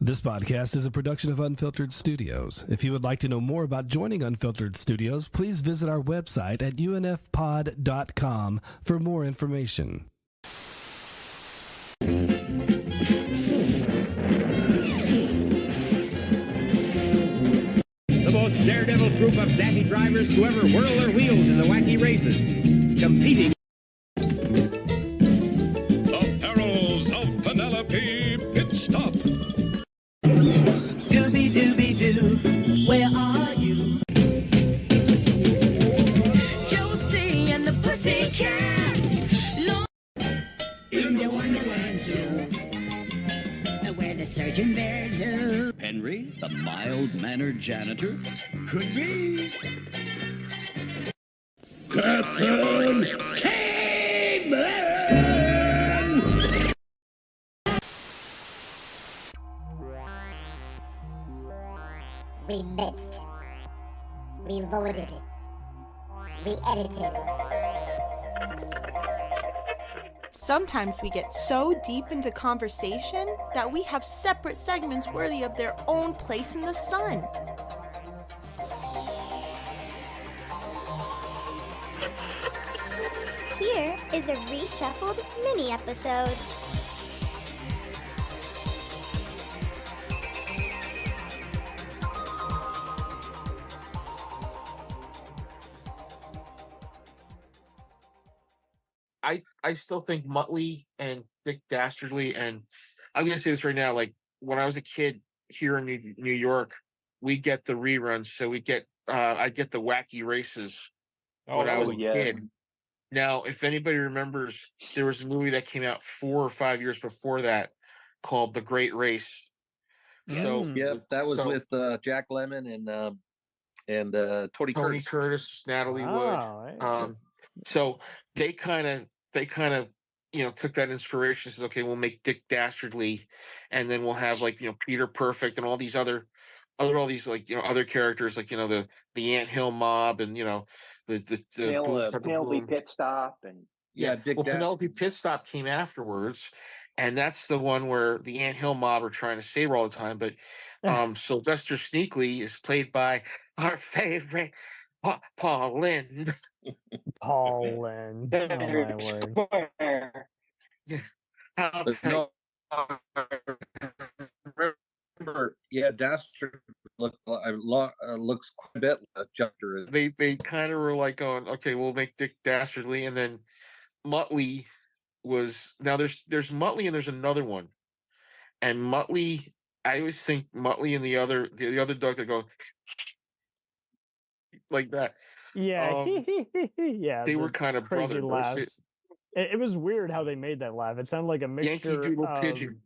This podcast is a production of Unfiltered Studios. If you would like to know more about joining Unfiltered Studios, please visit our website at unfpod.com for more information. The most daredevil group of daffy drivers to ever whirl their wheels in the wacky races, competing. The Perils of Penelope Pit Stop. Dooby-dooby-doo, where are you? Josie and the Pussycat. In the Wonderland Zoo, where the surgeon bears zoo. Henry, the mild-mannered janitor? Could be. Captain Caveman! We mixed, we loaded it, we edited it. Sometimes we get so deep into conversation that we have separate segments worthy of their own place in the sun. Here is a reshuffled mini episode. I still think Muttley and Dick Dastardly, and I'm going to say this right now, like when I was a kid here in New York, we get the reruns. So we get, I get the wacky races when I was a kid. Now, if anybody remembers, there was a movie that came out 4 or 5 years before that called The Great Race. So that was with Jack Lemmon and Tony Curtis, Natalie Wood. So they kind of took that inspiration. Says, okay, we'll make Dick Dastardly, and then we'll have Peter Perfect and all these other characters, like the Ant Hill Mob, and the Penelope Pit Stop, and Penelope Pit Stop came afterwards, and that's the one where the Ant Hill Mob are trying to save her all the time. But Sylvester Sneakley is played by our favorite Paul Lynde. Paul Lynde. Oh my word. Yeah. Remember, Dastard looks quite a bit like Juster. They kind of were like going, okay, we'll make Dick Dastardly, and then Muttley was, now there's Muttley and there's another one, and Muttley, I always think Muttley and the other dog that go like that. Yeah, yeah. They were kind of crazy brothers. Laughs. It was weird how they made that laugh. It sounded like a mixture Yankee Doodle of Pigeon.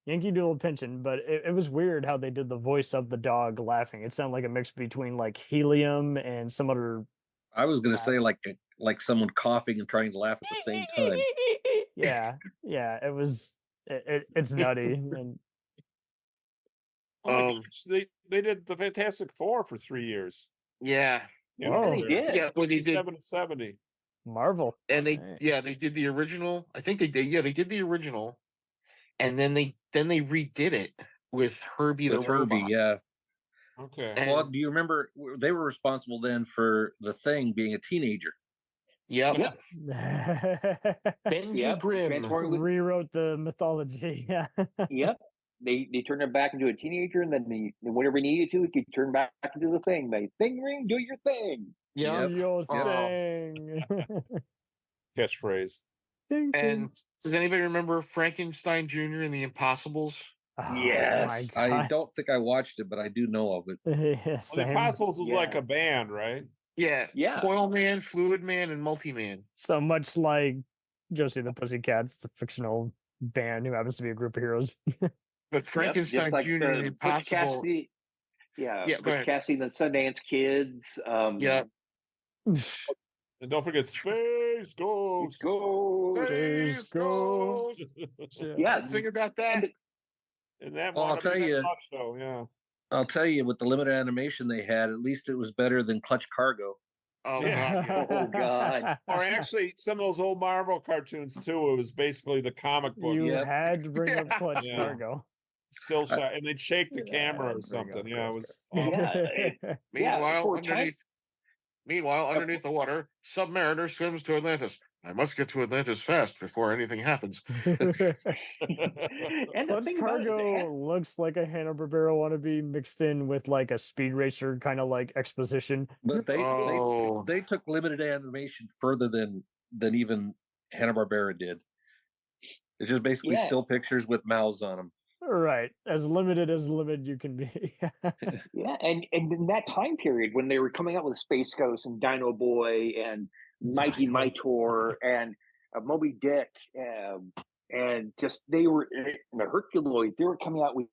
Yankee Doodle Pigeon, but it was weird how they did the voice of the dog laughing. It sounded like a mix between like helium and some other. I was going to say like someone coughing and trying to laugh at the same time. yeah. It was. It's nutty. And they did the Fantastic Four for 3 years. Yeah. Whoa. They did. Yeah, well, they did 70. Marvel. And they did the original. I think they did. Yeah, they did the original, and then they redid it with Herbie the Robot. Yeah. Okay. Well, do you remember they were responsible then for the Thing being a teenager? Yep. Benji Grimm rewrote the mythology. Yeah. Yep. They turned him back into a teenager, and then whenever he needed to, he could turn back into the Thing. They Thing Ring, do your thing. Yeah, your thing. Catchphrase. And does anybody remember Frankenstein Jr. and the Impossibles? Yes. I don't think I watched it, but I do know of it. Yeah, the Impossibles was like a band, right? Yeah. Coil Man, Fluid Man, and Multi Man. So much like Josie and the Pussycats, it's a fictional band who happens to be a group of heroes. But Frankenstein like Jr. and Impossible. Butch Cassidy and the Sundance Kids. And don't forget Space Ghost. Space Ghost. Yeah. Think about that. And that Well, I'll tell you. I'll tell you, with the limited animation they had, at least it was better than Clutch Cargo. Oh, yeah. Oh God. Or actually, some of those old Marvel cartoons too. It was basically the comic book. You had to bring up Clutch Cargo. still shot, and they'd shake the camera or something. Yeah, it was. Meanwhile, underneath the water, submariner swims to Atlantis. I must get to Atlantis fast before anything happens. And the Clutch thing about Cargo looks like a Hanna-Barbera wannabe mixed in with like a speed racer kind of like exposition. But they took limited animation further than even Hanna-Barbera did. It's just basically still pictures with mouths on them. Right, as limited you can be. Yeah, and in that time period when they were coming out with Space Ghost and Dino Boy and Mikey Mitor and Moby Dick, and just they were the Herculoid. They were coming out with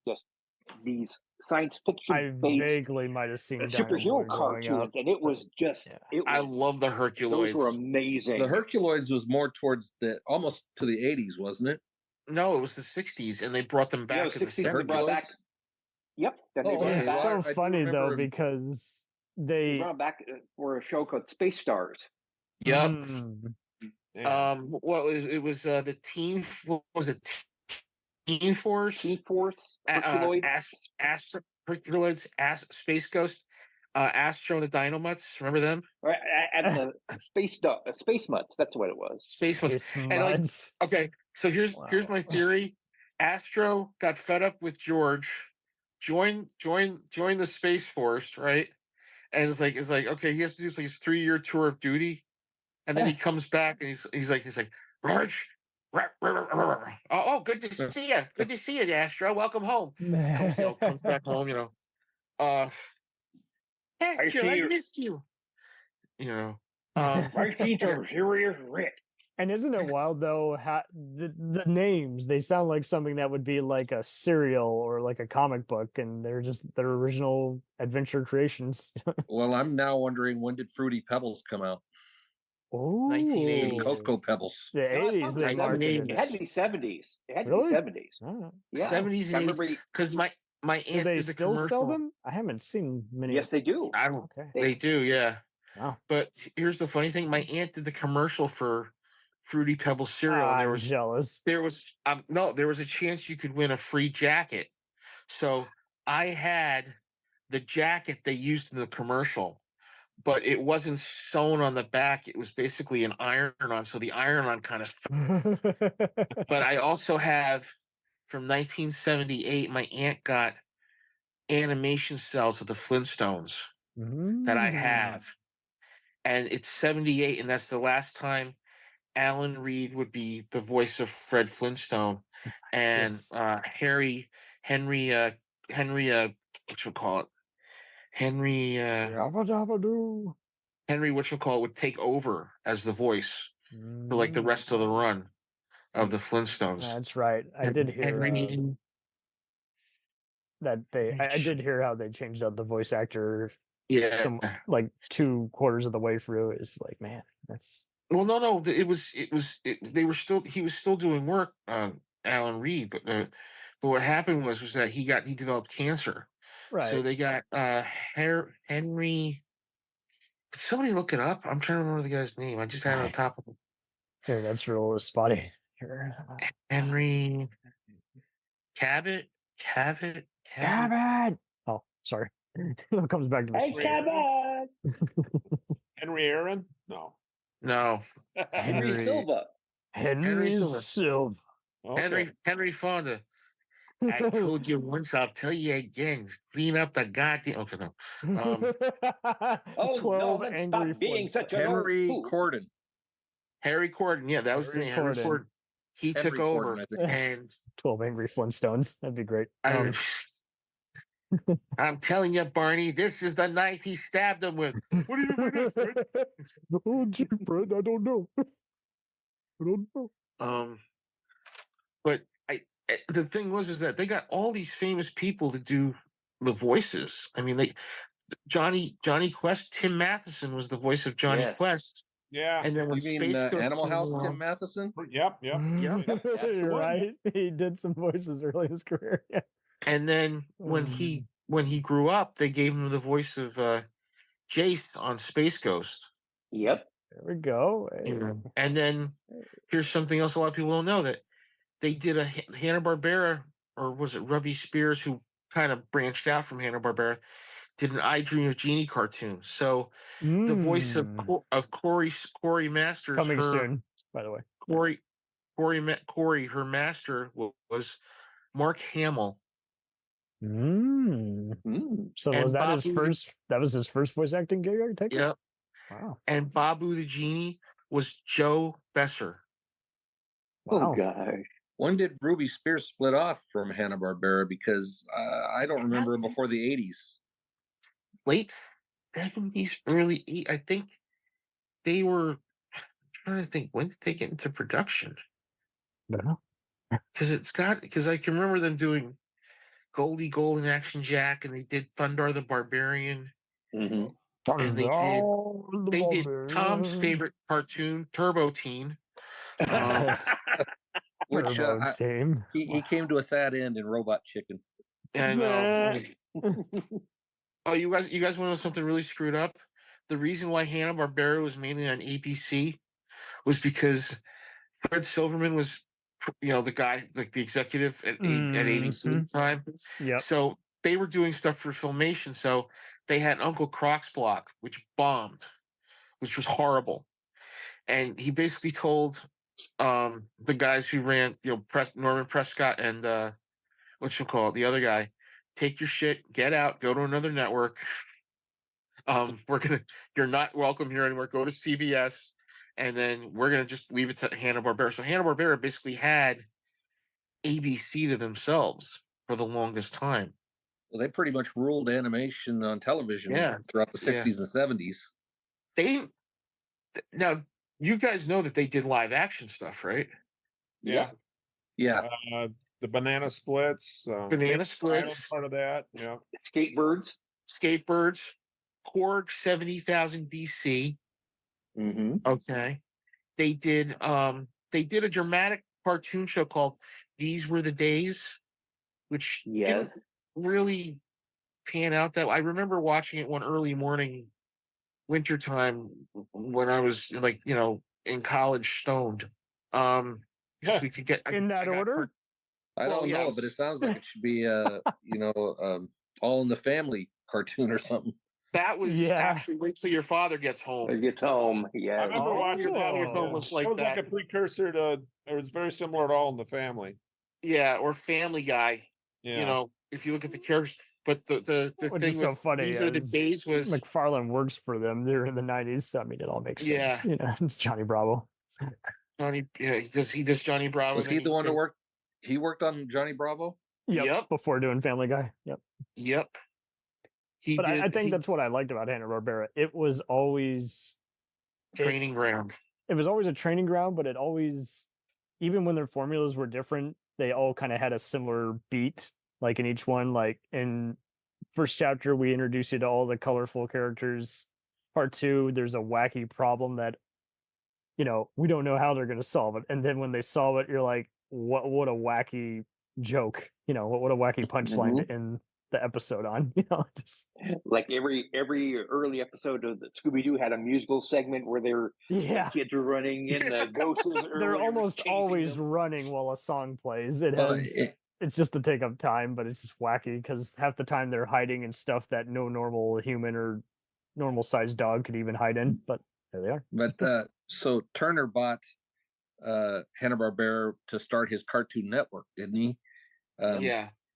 just these science fiction I vaguely might have seen superhero cartoons, and it was just. I love the Herculoids. Those were amazing. The Herculoids was more towards almost to the 80s, wasn't it? No, it was the 60s, and they brought them back to the 60s. They brought back. Yep. It's so funny though because they brought back for a show called Space Stars. Yep. What was it? Was the team? What was it? Team Force. Team Force. Herculoids. Herculoids. Space Ghost. Astro and the Dynamutts. Remember them? Right, and the Space Mutts. That's what it was. Space Mutts. And okay, so here's my theory. Astro got fed up with George, joined the Space Force, right? And it's like okay, he has to do his 3-year tour of duty, and then he comes back and he's like George. Oh, good to see you. Good to see you, Astro. Welcome home. Comes back home, Astro, I missed you. My teacher, here is Rick. And isn't it wild though? How the names, they sound like something that would be like a serial or like a comic book, and they're just their original adventure creations. Well, I'm now wondering, when did Fruity Pebbles come out? Oh, 1980s. Cocoa Pebbles. The 80s. It had to be 70s. It had to be 70s. Oh. Yeah. 70s and 80s. Because my aunt do they did the still commercial. sell them? I haven't seen many. Yes, they do. They do, yeah. Wow. But here's the funny thing: my aunt did the commercial for Fruity Pebbles cereal, and I'm jealous. There was a chance you could win a free jacket. So I had the jacket they used in the commercial, but it wasn't sewn on the back. It was basically an iron-on, so the iron-on kind of. But I also have, from 1978, my aunt got animation cells of the Flintstones that I have, and it's 78, and that's the last time Alan Reed would be the voice of Fred Flintstone, and Henry would take over as the voice for like the rest of the run of the Flintstones. That's right. I did hear that I did hear how they changed up the voice actor. Yeah, like 2/4 of the way through. It's like, man, that's. Well, no. He was still doing work on Alan Reed, but what happened was that he developed cancer. Right. So they got Henry. Somebody look it up. I'm trying to remember the guy's name. I just had it on top of it. Okay, that's real spotty. Here. Henry Cabot. Oh, sorry. It comes back to me. Hey, Cabot. Henry Aaron? No. Henry Silva. Henry Silva. Okay. Henry Fonda. I told you once, I'll tell you again. Clean up the goddamn. Okay, no. 12 Angry being such Henry Corden. Harry Corden. Yeah, that was the name. Henry Corden. He took over. And 12 Angry Flintstones. That'd be great. I'm telling you, Barney, this is the knife he stabbed him with. What do you mean by that, Fred? Oh, gee, Fred, I don't know. But the thing was that they got all these famous people to do the voices. I mean, Johnny Quest, Tim Matheson was the voice of Johnny Quest. Yeah. And then when you mean Animal House, Tim Matheson? Yep. You're right. He did some voices early in his career. Yeah. And then when he grew up, they gave him the voice of Jace on Space Ghost. Yep. There we go. And then here's something else a lot of people don't know, that they did a Hanna-Barbera or was it Ruby Spears, who kind of branched out from Hanna-Barbera, did an I Dream of Jeannie cartoon. So the voice of Corey Masters, coming soon, by the way. Corey, her master was Mark Hamill. So And was that Babu his first? That was his first voice acting gig. I take it. Yep. Wow. And Babu the Genie was Joe Besser. Wow. Oh gosh. When did Ruby Spears split off from Hanna-Barbera? Because I don't remember before the 80s. Late 70s, early 80s. I think they were, I'm trying to think, when did they get into production? No. Because I can remember them doing Goldie Gold and Action Jack, and they did Thundar the Barbarian. Mm-hmm. And they did Tom's favorite cartoon, Turbo Teen. Which he came to a sad end in Robot Chicken. And oh, you guys want to know something really screwed up? The reason why Hanna-Barbera was mainly on ABC was because Fred Silverman was, the guy, like the executive at ABC at the time. Yeah. So they were doing stuff for Filmation. So they had Uncle Croc's Block, which bombed, which was horrible. And he basically told the guys who ran, Norman Prescott and the other guy, take your shit, get out, go to another network. You're not welcome here anymore. Go to CBS, and then we're gonna just leave it to Hanna-Barbera. So Hanna-Barbera basically had ABC to themselves for the longest time. Well, they pretty much ruled animation on television throughout the 60s and 70s. Now, you guys know that they did live action stuff, right? Yeah. Yeah. The Banana Splits. Banana Splits. Part of that. Yeah. Skatebirds. Korg 70,000 BC. Mm-hmm. Okay. They did a dramatic cartoon show called These Were the Days, which didn't really pan out that. I remember watching it one early morning, wintertime, when I was in college, stoned. We could get in that order. I don't know, but it sounds like it should be All in the Family cartoon or something. That was actually Wait Till Your Father Gets Home. I remember watching Your Father Gets Home was like that. Was that. like a precursor to, it was very similar to All in the Family. Yeah, or Family Guy. Yeah. If you look at the characters, but the Which thing is so with funny. These Are the Days was McFarlane works for them. They're in the 90s. So, I mean, it all makes sense. Yeah. It's Johnny Bravo. He does Johnny Bravo. Was he the one to work? He worked on Johnny Bravo? Yep. Before doing Family Guy. Yep. I think that's what I liked about Hanna-Barbera. It was always training ground. It was always a training ground, but it always, even when their formulas were different, they all kind of had a similar beat. Like in each one, like in first chapter, we introduce you to all the colorful characters. Part 2, there's a wacky problem that, we don't know how they're going to solve it. And then when they solve it, you're like, what a wacky joke, what a wacky punchline in the episode on, just... like every early episode of the Scooby-Doo had a musical segment where the kids were running in the ghosts. They're almost always running while a song plays. It's just to take up time, but it's just wacky because half the time they're hiding in stuff that no normal human or normal sized dog could even hide in, but there they are. But so Turner bought Hanna-Barbera to start his Cartoon Network, didn't he?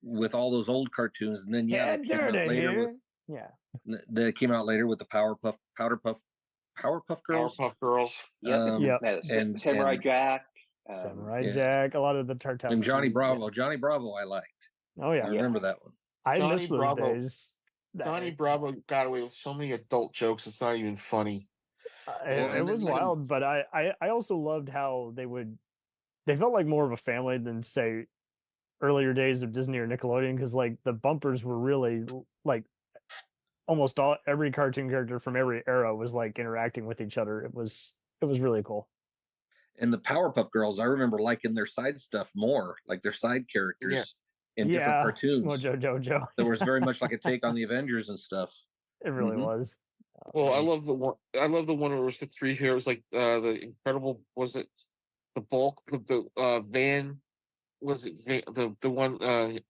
With all those old cartoons, and then they came out later with the Powerpuff Girls. Powerpuff Girls. And Samurai Jack. Jack, a lot of the Tartars. And Johnny Bravo. Johnny Bravo I liked. Oh yeah. I remember that one. I miss those days. Johnny Bravo got away with so many adult jokes, it's not even funny. It was wild, but I also loved how they felt like more of a family than, say, earlier days of Disney or Nickelodeon, because like the bumpers were really like almost every cartoon character from every era was like interacting with each other. It was really cool. And the Powerpuff Girls, I remember liking their side stuff more, like their side characters in different cartoons. Mojo Jojo. There was very much like a take on the Avengers and stuff. It really was. Well, I love the one where it was the three heroes, like the Incredible, was it the Bulk, the van was it the one? It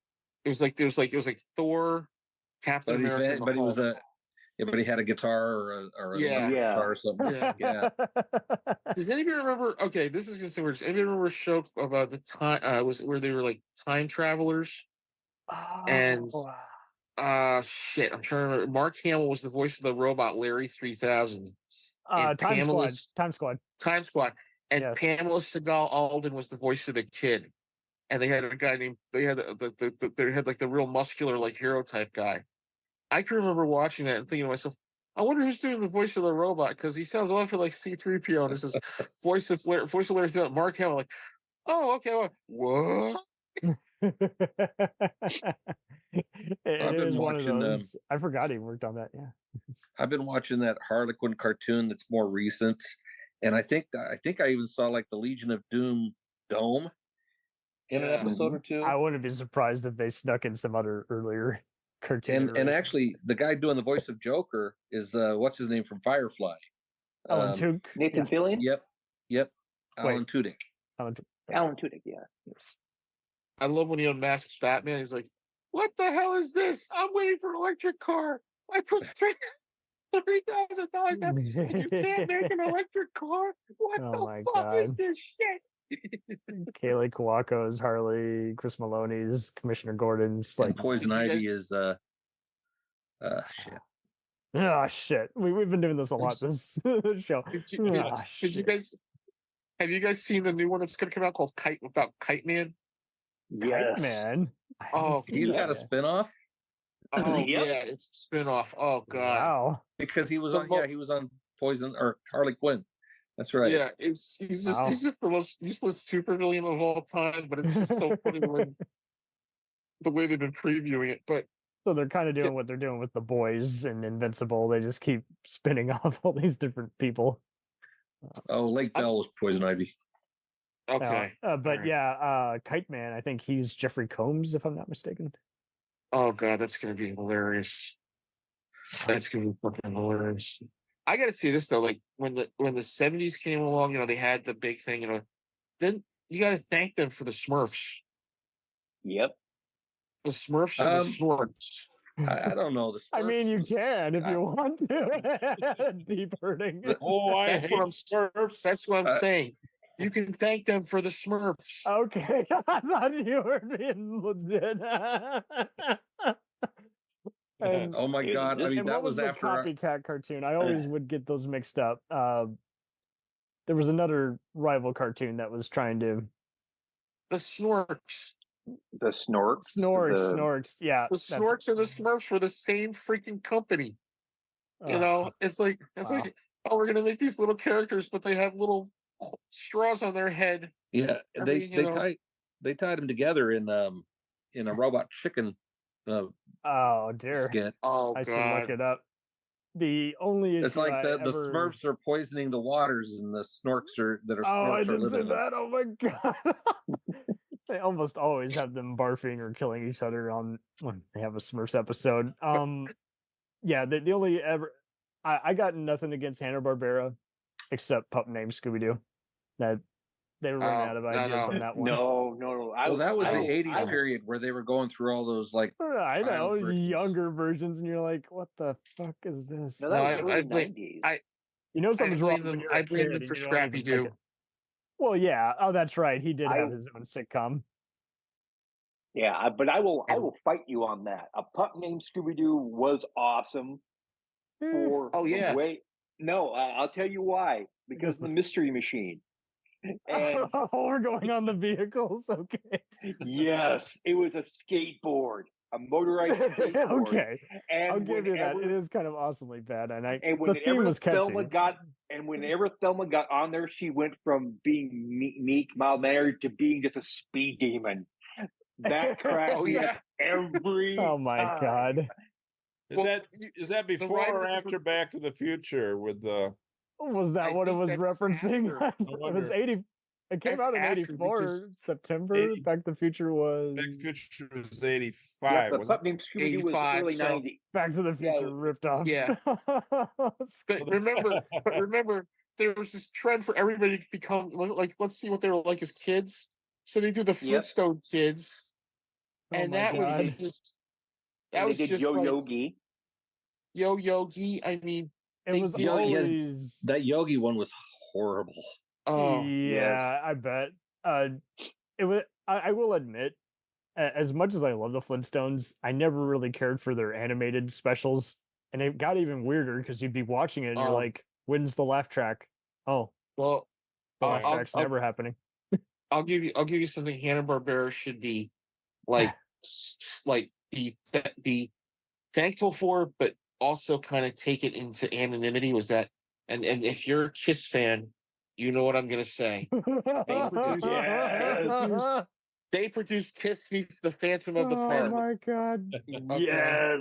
was like it was like Thor, Captain America, but he was but he had a guitar or an electric guitar or something. Yeah. Does anybody remember? Okay, this is just weird. Does anybody remember a show about the time? Was where they were like time travelers? And shit, I'm trying to remember. Mark Hamill was the voice of the robot Larry 3000. And Time Squad. And Pamela Segal Alden was the voice of the kid. And they had a guy named they had like the real muscular like hero type guy. I can remember watching that and thinking to myself, I wonder who's doing the voice of the robot, because he sounds awfully like C-3PO, and it's this voice of Larry 3000. Mark Hamill, like, oh, okay, what? It is one of those. I forgot he worked on that. Yeah, I've been watching that Harlequin cartoon that's more recent, and I think I even saw like the Legion of Doom Dome in an episode or two. I wouldn't be surprised if they snuck in some other earlier cartoon. And actually, the guy doing the voice of Joker is what's his name from Firefly? Alan Tudyk. Nathan Fillion. Yep. Alan Tudyk. Alan Tudyk. Yeah. Yes. I love when he unmasks Batman. He's like, "What the hell is this? I'm waiting for an electric car. I put $3,000 and you can't make an electric car. What the fuck is this shit?" Kaylee Kawaka's Harley, Chris Maloney's Commissioner Gordon's, like, and Poison Ivy is shit. Oh shit. We've been doing this a lot this show. Did you guys have you guys seen the new one that's gonna come out called Kite Man? Yes. Kite Man. Oh, he's got a spinoff. Oh yeah, it's a spinoff. Oh god. Wow. Because he was on Poison or Harley Quinn. That's right. Yeah, he's just the most useless supervillain of all time, but it's just so funny the way they've been previewing it. But so they're kind of doing what they're doing with The Boys and Invincible. They just keep spinning off all these different people. Lake Dell was Poison Ivy. Okay. Kite Man, I think he's Jeffrey Combs, if I'm not mistaken. Oh god, that's gonna be hilarious. That's gonna be fucking hilarious. I gotta see this though, like when the 70s came along, they had the big thing, then you gotta thank them for the Smurfs. Yep. The Smurfs and the Snorks. I don't know. I mean, you can if you want to. Deep hurting. That's what I'm Smurfs. That's what I'm saying. You can thank them for the Smurfs. Okay, I thought you were being legit. And, oh my god! I mean, that was after copycat cartoon. I always would get those mixed up. There was another rival cartoon that was trying to. The Snorks. The Snorks. Snorks. Yeah. The Snorks and the Smurfs were the same freaking company. It's like we're gonna make these little characters, but they have little straws on their head. Yeah, they tied them together in a robot chicken. Oh dear! Skit. Oh, I should look it up. The only issue it's like the Smurfs are poisoning the waters, and the Snorks are I didn't say that. Oh my god! They almost always have them barfing or killing each other when they have a Smurfs episode. The only I got nothing against Hanna-Barbera except Pup Named Scooby-Doo. That they were running out of ideas on that one. No. That was the 80s period where they were going through all those like I know younger versions, and you're like, what the fuck is this? No, that was early 90s. Something's wrong. I blame them for Scrappy Doo. Well, yeah. Oh, that's right. He did have his own sitcom. Yeah, but I will fight you on that. A Pup Named Scooby-Doo was awesome. I'll tell you why. Because of the Mystery Machine. And we're going on the vehicles, okay? Yes, it was a skateboard, a motorized skateboard. Okay, and I'll give you that. It is kind of awesomely bad, and whenever the theme was catchy. Whenever Thelma got on there, she went from being meek, mild-mannered to being just a speed demon. That cracked me up every. Oh my god! Is that before or after Back to the Future with the? Was that what it was referencing? It was 80. It came out in 84 September. Back to the Future was. Back to the Future was 85. Yeah, the Pup Named Scooby-Doo was early 90s. Back to the Future ripped off. Yeah. But remember, there was this trend for everybody to become like. Let's see what they were like as kids. So they do the Flintstone Kids, and that was just They did just Yo like, Yogi. Yo Yogi. I mean, it was always that Yogi one was horrible. Oh yeah, I bet. It was. I will admit, as much as I love the Flintstones, I never really cared for their animated specials, and it got even weirder because you'd be watching it and you're like, "When's the laugh track?" Oh, well, the laugh track's never happening. I'll give you something Hanna-Barbera should be like be thankful for, but also kind of take it into anonymity. Was that and if you're a Kiss fan, you know what I'm gonna say. They produced Kiss Meets the Phantom of the Park. Oh my god! Yes.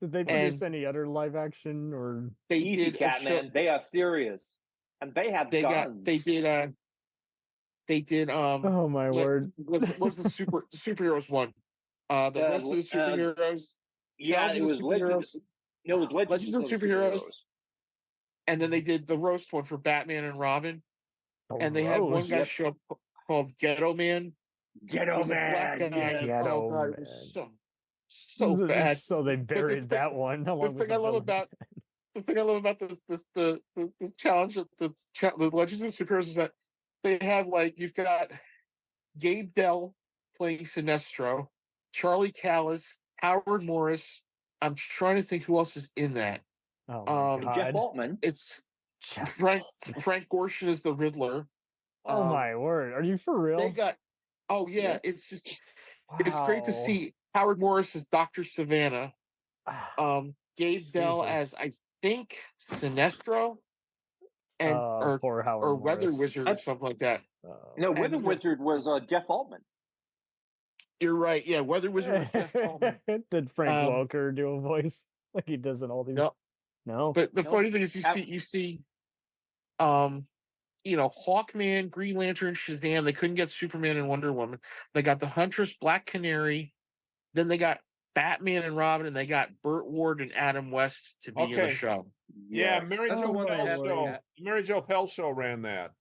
Did they produce any other live action or? They Easy, did Catman. They are serious, and they have guns. They did. Oh my word! What's the superheroes one? The rest of the superheroes. Yeah, it was Legends. No, it was Legends of Superheroes. And then they did the roast one for Batman and Robin. And they had one guy show up called Ghetto Man. Ghetto Man. Ghetto Man. It was so bad. So they buried that one. The thing I love about this challenge, the Legends of Superheroes is that they have you've got Gabe Dell playing Sinestro, Charlie Callis, Howard Morris. I'm trying to think who else is in that. Jeff Altman. It's Frank Gorshin is the Riddler. Oh my word! Are you for real? They got. Oh yeah, it's just it's great to see Howard Morris as Dr. Savannah. Gabe Dell as I think Sinestro, and or Weather Wizard or something like that. No, Weather Wizard was Jeff Altman. You're right. Yeah, Weather Wizard was Jeff Altman. Did Frank Welker do a voice like he does in all these? No. But the funny thing is, you see, Hawkman, Green Lantern, Shazam. They couldn't get Superman and Wonder Woman. They got the Huntress, Black Canary. Then they got Batman and Robin, and they got Burt Ward and Adam West to be in the show. Yeah, Mary Jo Pell Show ran that.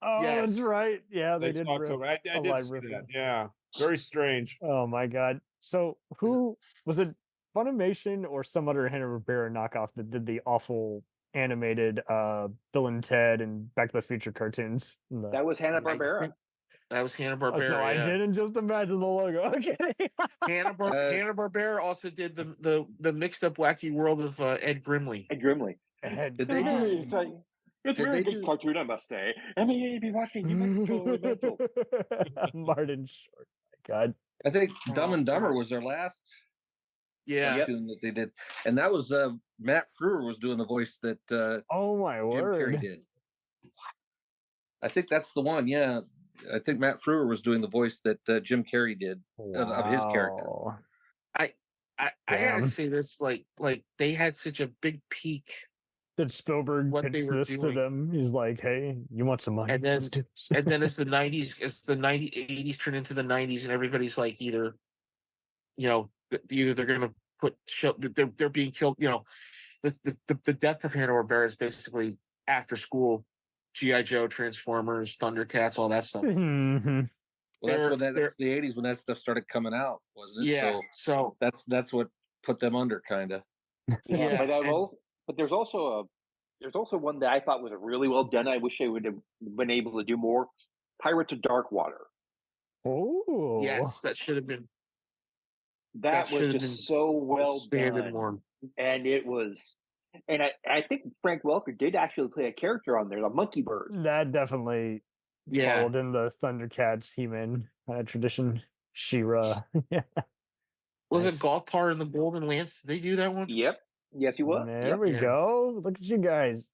Oh, that's right. Yeah, they did. I did see that. Yeah, very strange. Oh my god. So who was it? Funimation or some other Hanna-Barbera knockoff that did the awful animated Bill and Ted and Back to the Future cartoons? That was Hanna-Barbera. That was Hanna-Barbera. So I didn't just imagine the logo. Okay. Hanna-Barbera also did the mixed up wacky world of Ed Grimley. Did they do? It's a very good cartoon, I must say. I mean, you'd be watching. You might go mental. Martin Short. My God. I think Dumb and Dumber was their last. Cartoon that they did, and that was Matt Frewer was doing the voice that oh my word, Jim Carrey did. I think that's the one. Yeah, I think Matt Frewer was doing the voice that Jim Carrey did of his character. I gotta say this, like they had such a big peak. Did Spielberg pitch this to them? He's like, "Hey, you want some money?" And then, and then as the 80s turned into the 90s, and everybody's like, either they're going to they're being killed. The death of Hanna-Barbera is basically after school, G.I. Joe, Transformers, Thundercats, all that stuff. Mm-hmm. Well, that's the 80s when that stuff started coming out, wasn't it? Yeah. So that's what put them under, kind of. Yeah, but there's also one that I thought was really well done. I wish they would have been able to do more. Pirates of Darkwater. Oh, yes, that should have been. That was just so well done, more. And it was, and I think Frank Welker did actually play a character on there, the Monkey Bird. That definitely followed in the Thundercats, He-Man tradition. She-Ra, yeah. Was it Gothar and the Golden Lance? Did they do that one? Yep. Yes, you was. There we go. Look at you guys.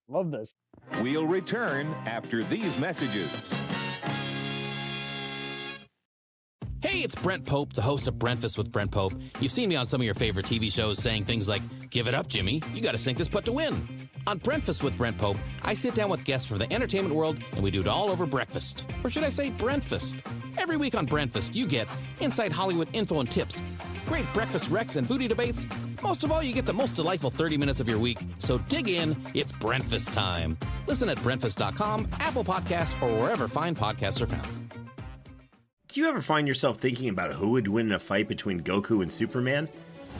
Love this. We'll return after these messages. Hey, it's Brent Pope, the host of Breakfast with Brent Pope. You've seen me on some of your favorite TV shows saying things like, "Give it up, Jimmy. You got to sink this putt to win." On Breakfast with Brent Pope, I sit down with guests from the entertainment world, and we do it all over breakfast. Or should I say Brentfast? Every week on Brentfast, you get inside Hollywood info and tips, great breakfast recs and booty debates. Most of all, you get the most delightful 30 minutes of your week. So dig in. It's Brentfast time. Listen at Brentfast.com, Apple Podcasts, or wherever fine podcasts are found. Do you ever find yourself thinking about who would win in a fight between Goku and Superman?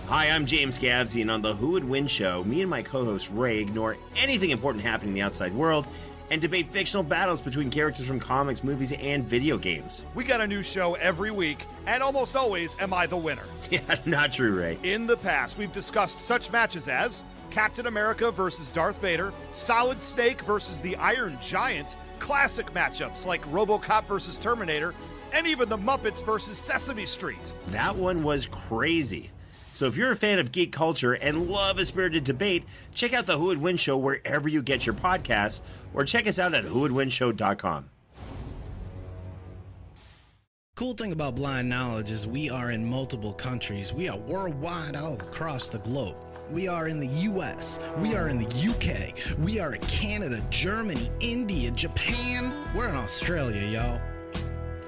Hi, I'm James Gavsey, and on the Who Would Win show, me and my co-host Ray ignore anything important happening in the outside world and debate fictional battles between characters from comics, movies, and video games. We got a new show every week, and almost always am I the winner. Yeah, not true, Ray. In the past, we've discussed such matches as Captain America versus Darth Vader, Solid Snake versus the Iron Giant, classic matchups like RoboCop versus Terminator, and even the Muppets versus Sesame Street. That one was crazy. So if you're a fan of geek culture and love a spirited debate, check out the Who Would Win show wherever you get your podcasts, or check us out at whowouldwinshow.com. Cool thing about Blind Knowledge is we are in multiple countries. We are worldwide all across the globe. We are in the US, we are in the UK, we are in Canada, Germany, India, Japan. We're in Australia, y'all.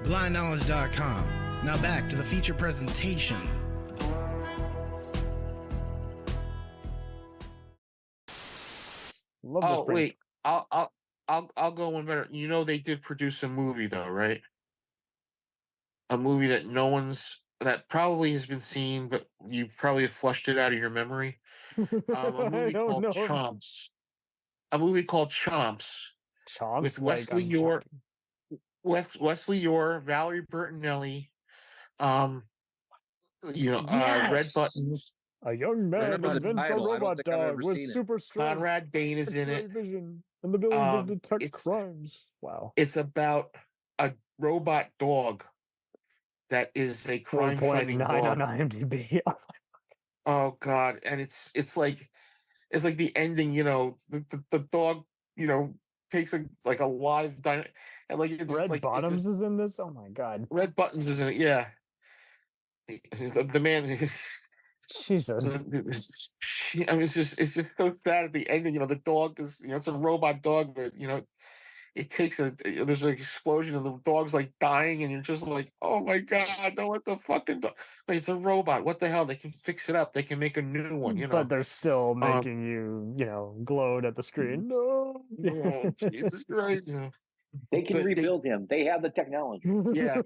BlindKnowledge.com. Now back to the feature presentation. Oh wait, I'll go one better. You know they did produce a movie though, right? A movie that probably has been seen, but you probably have flushed it out of your memory. A movie called Chomps. A movie called Chomps. Chomps with Wesley York, Valerie Bertinelli, Red Buttons. A young man invents a robot dog with super strength. Conrad Bain is in it. Vision and the ability to detect crimes. Wow. It's about a robot dog that is a crime-fighting dog. 4.9 on IMDb. Oh God! And it's like the ending. The dog takes a live dino, and it's Red Bottoms is in this. Oh my God! Red Buttons is in it. Yeah. The man. Jesus. I mean, it's just so sad at the ending. The dog is, it's a robot dog, but it takes there's an explosion and the dog's dying, and you're just like, oh my God, don't let the fucking dog. Wait, it's a robot. What the hell? They can fix it up. They can make a new one. But they're still making you, glowed at the screen. No. Oh, Jesus Christ. They can rebuild him. They have the technology. Yeah.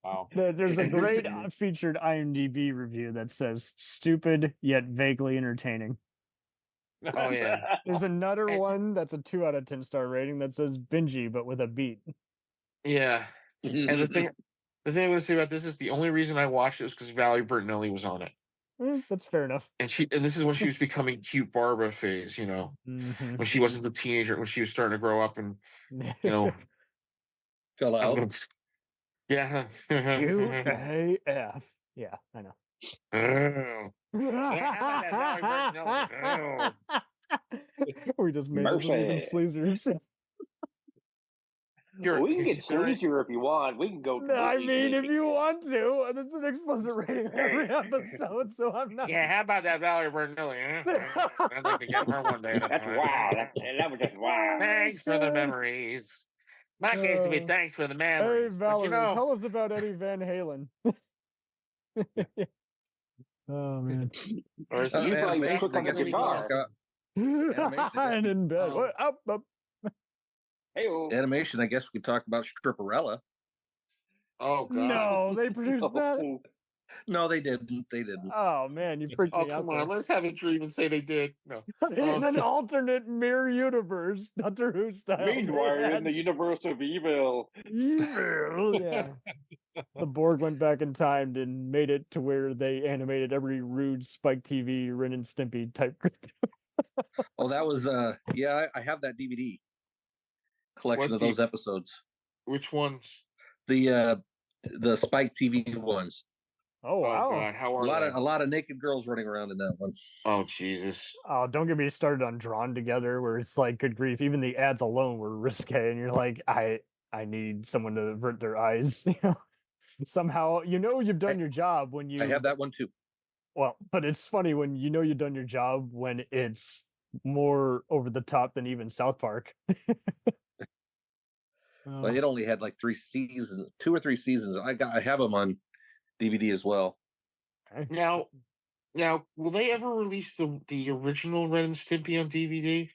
Wow. There's a great featured IMDb review that says stupid yet vaguely entertaining. Oh yeah. There's another one that's a 2 out of 10 star rating that says bingy but with a beat. Yeah. And the thing I'm going to say about this is the only reason I watched it was because Valerie Bertinelli was on it. That's fair enough. And this is when she was becoming cute Barbara phase, Mm-hmm. when she wasn't the teenager, when she was starting to grow up and Fill out. Yeah. UAF. Yeah, I know. We just made this even sleazier. We can get sleazier if you want. We can go. No, I mean, if you want to, and it's an explicit rating every episode, so I'm not. Yeah, how about that Valerie Bertinelli? I'd like to get her one day. That's wow. That was just wow. Thanks for the memories. My case would be thanks for the memories. Hey, Valerie, but tell us about Eddie Van Halen. Oh, man. Or is you probably cook on the guitar. And in bed. Up. Hey-o. Animation, I guess we could talk about Stripperella. Oh, God. No, they produced that? No, they didn't. They didn't. Oh, man, you freaked me out. Come on, let's have a dream and say they did. No. In an alternate mirror universe, Doctor Who style. Meanwhile, in the universe of evil. Yeah. The Borg went back in time and made it to where they animated every rude Spike TV Ren and Stimpy type. Oh, that was I have that DVD collection of those episodes. Which ones? The Spike TV ones. Oh wow! Oh, God. How are a lot of naked girls running around in that one. Oh Jesus! Oh, don't get me started on Drawn Together, where it's like, good grief, even the ads alone were risque, and you're like, I need someone to avert their eyes. Somehow, you've done your job when you. I have that one too. Well, but it's funny when you've done your job when it's more over the top than even South Park. Well, it only had like 3 seasons, 2 or 3 seasons. I have them on DVD as well. Okay. Now, will they ever release the original Ren and Stimpy on DVD?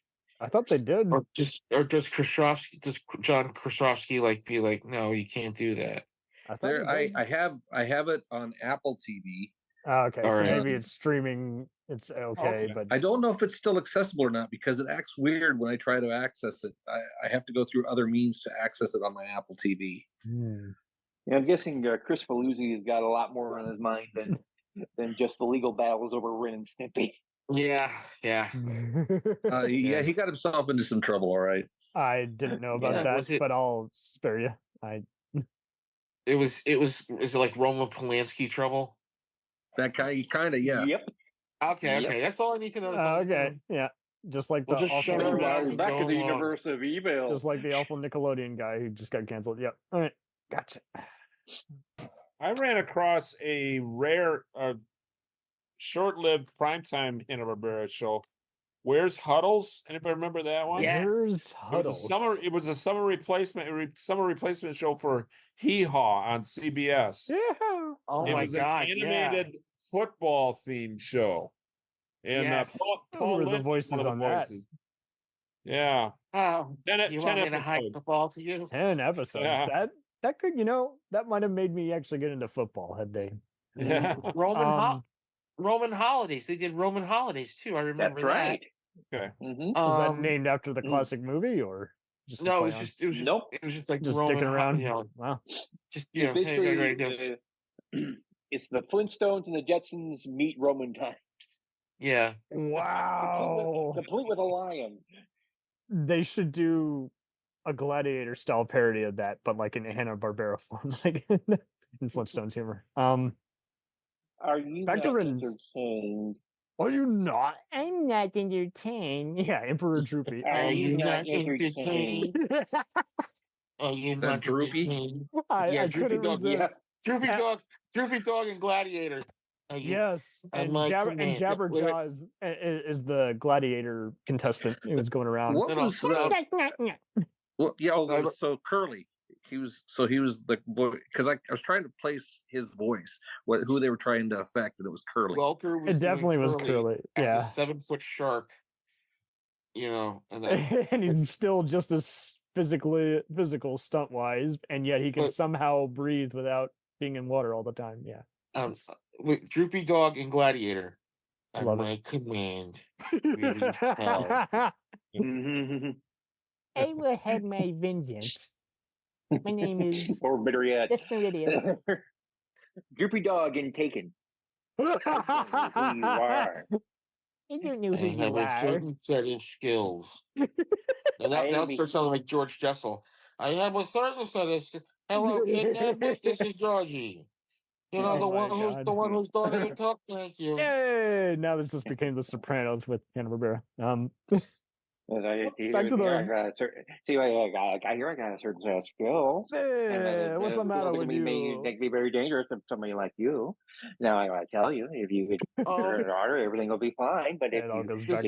I thought they did. Or does Krasovsky, does John Krasovsky be like, no, you can't do that? I have it on Apple TV. Okay, All so right. maybe it's streaming. It's okay, but I don't know if it's still accessible or not because it acts weird when I try to access it. I have to go through other means to access it on my Apple TV. Yeah, I'm guessing Chris Paluzzi has got a lot more on his mind than just the legal battles over Ren and Stimpy. Yeah. He got himself into some trouble. All right. I didn't know about that, but I'll spare you. Is it like Roman Polanski trouble? That guy, kind of, yeah. Yep. Okay. That's all I need to know. Okay, yeah. Just like the awful, back to the universe of evil. Just like the awful Nickelodeon guy who just got canceled. Yep. All right. Gotcha. I ran across a rare, short-lived primetime Hanna-Barbera show. Where's Huddles? Anybody remember that one? Yeah. Where's Huddles? It was a summer replacement show for Hee Haw on CBS. Yeah. Oh it my was God! An animated football themed show. And Paul Who were the Lynch was voices one of the on that? voices. Yeah. Oh, 10 you want me to episodes. hike the ball to you? 10 episodes. Yeah. That could, that might have made me actually get into football had they. Yeah. Roman holidays. They did Roman holidays too. I remember That's right. that. Okay. Was that named after the classic movie or just no? It was just like just Roman, sticking around. Wow. Just It's basically it's the Flintstones and the Jetsons meet Roman times. Yeah. Wow. Complete with a lion. They should do a Gladiator style parody of that, but like in Hanna-Barbera form, like in Flintstones humor. Are you back to not Ren's. entertained? Are you not? I'm not entertained. Yeah, Emperor Droopy. Are you not entertained? Are you not Droopy? I Droopy couldn't Dog. resist. Yeah. Droopy Dog and Gladiator. Yes, and Jabberjaw is the Gladiator contestant who was going around. What was well, yeah, so Curly. He was the voice because I was trying to place his voice, who they were trying to affect, and it was Curly. Welker was It definitely was Curly. Yeah, a 7-foot shark. And and he's still just as physical stunt wise, and yet he can somehow breathe without being in water all the time. Yeah. With Droopy Dog and Gladiator. At Love my command. I will have my vengeance. My name is or better yet, That's Meridius. Droopy Dog and Taken. Who you are. I don't know who I have you a are. certain set of skills. And that starts sounding like George Jessel. I have a certain set of skills. Hello, kidnappers. This is Georgie. The one who's starting to talk. Thank you. Yay! Now this just became the Sopranos with Hanna-Barbera. Back to the I hear I got a certain set of skill. Hey, what's the matter with you? They can be very dangerous to somebody like you. Now I gotta tell you, if you get your daughter, everything will be fine. But if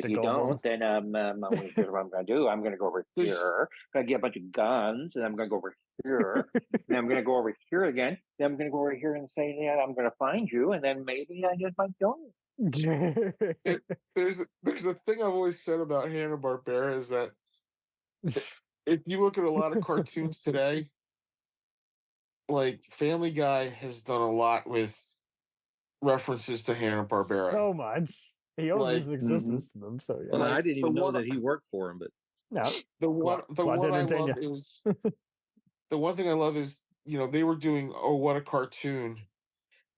you don't, then here's what I'm gonna do. I'm gonna go over here. I'm gonna get a bunch of guns, and I'm gonna go over here. And I'm gonna go over here again. Then I'm gonna go over here and say, yeah, I'm gonna find you, and then maybe I just might kill you. There's a thing I've always said about Hanna-Barbera is that if you look at a lot of cartoons today, like Family Guy has done a lot with references to Hanna-Barbera. So much. He owes his existence to them. So yeah. Well, I didn't even know that he worked for him, but no. The one I love is the one thing I love is they were doing What a Cartoon,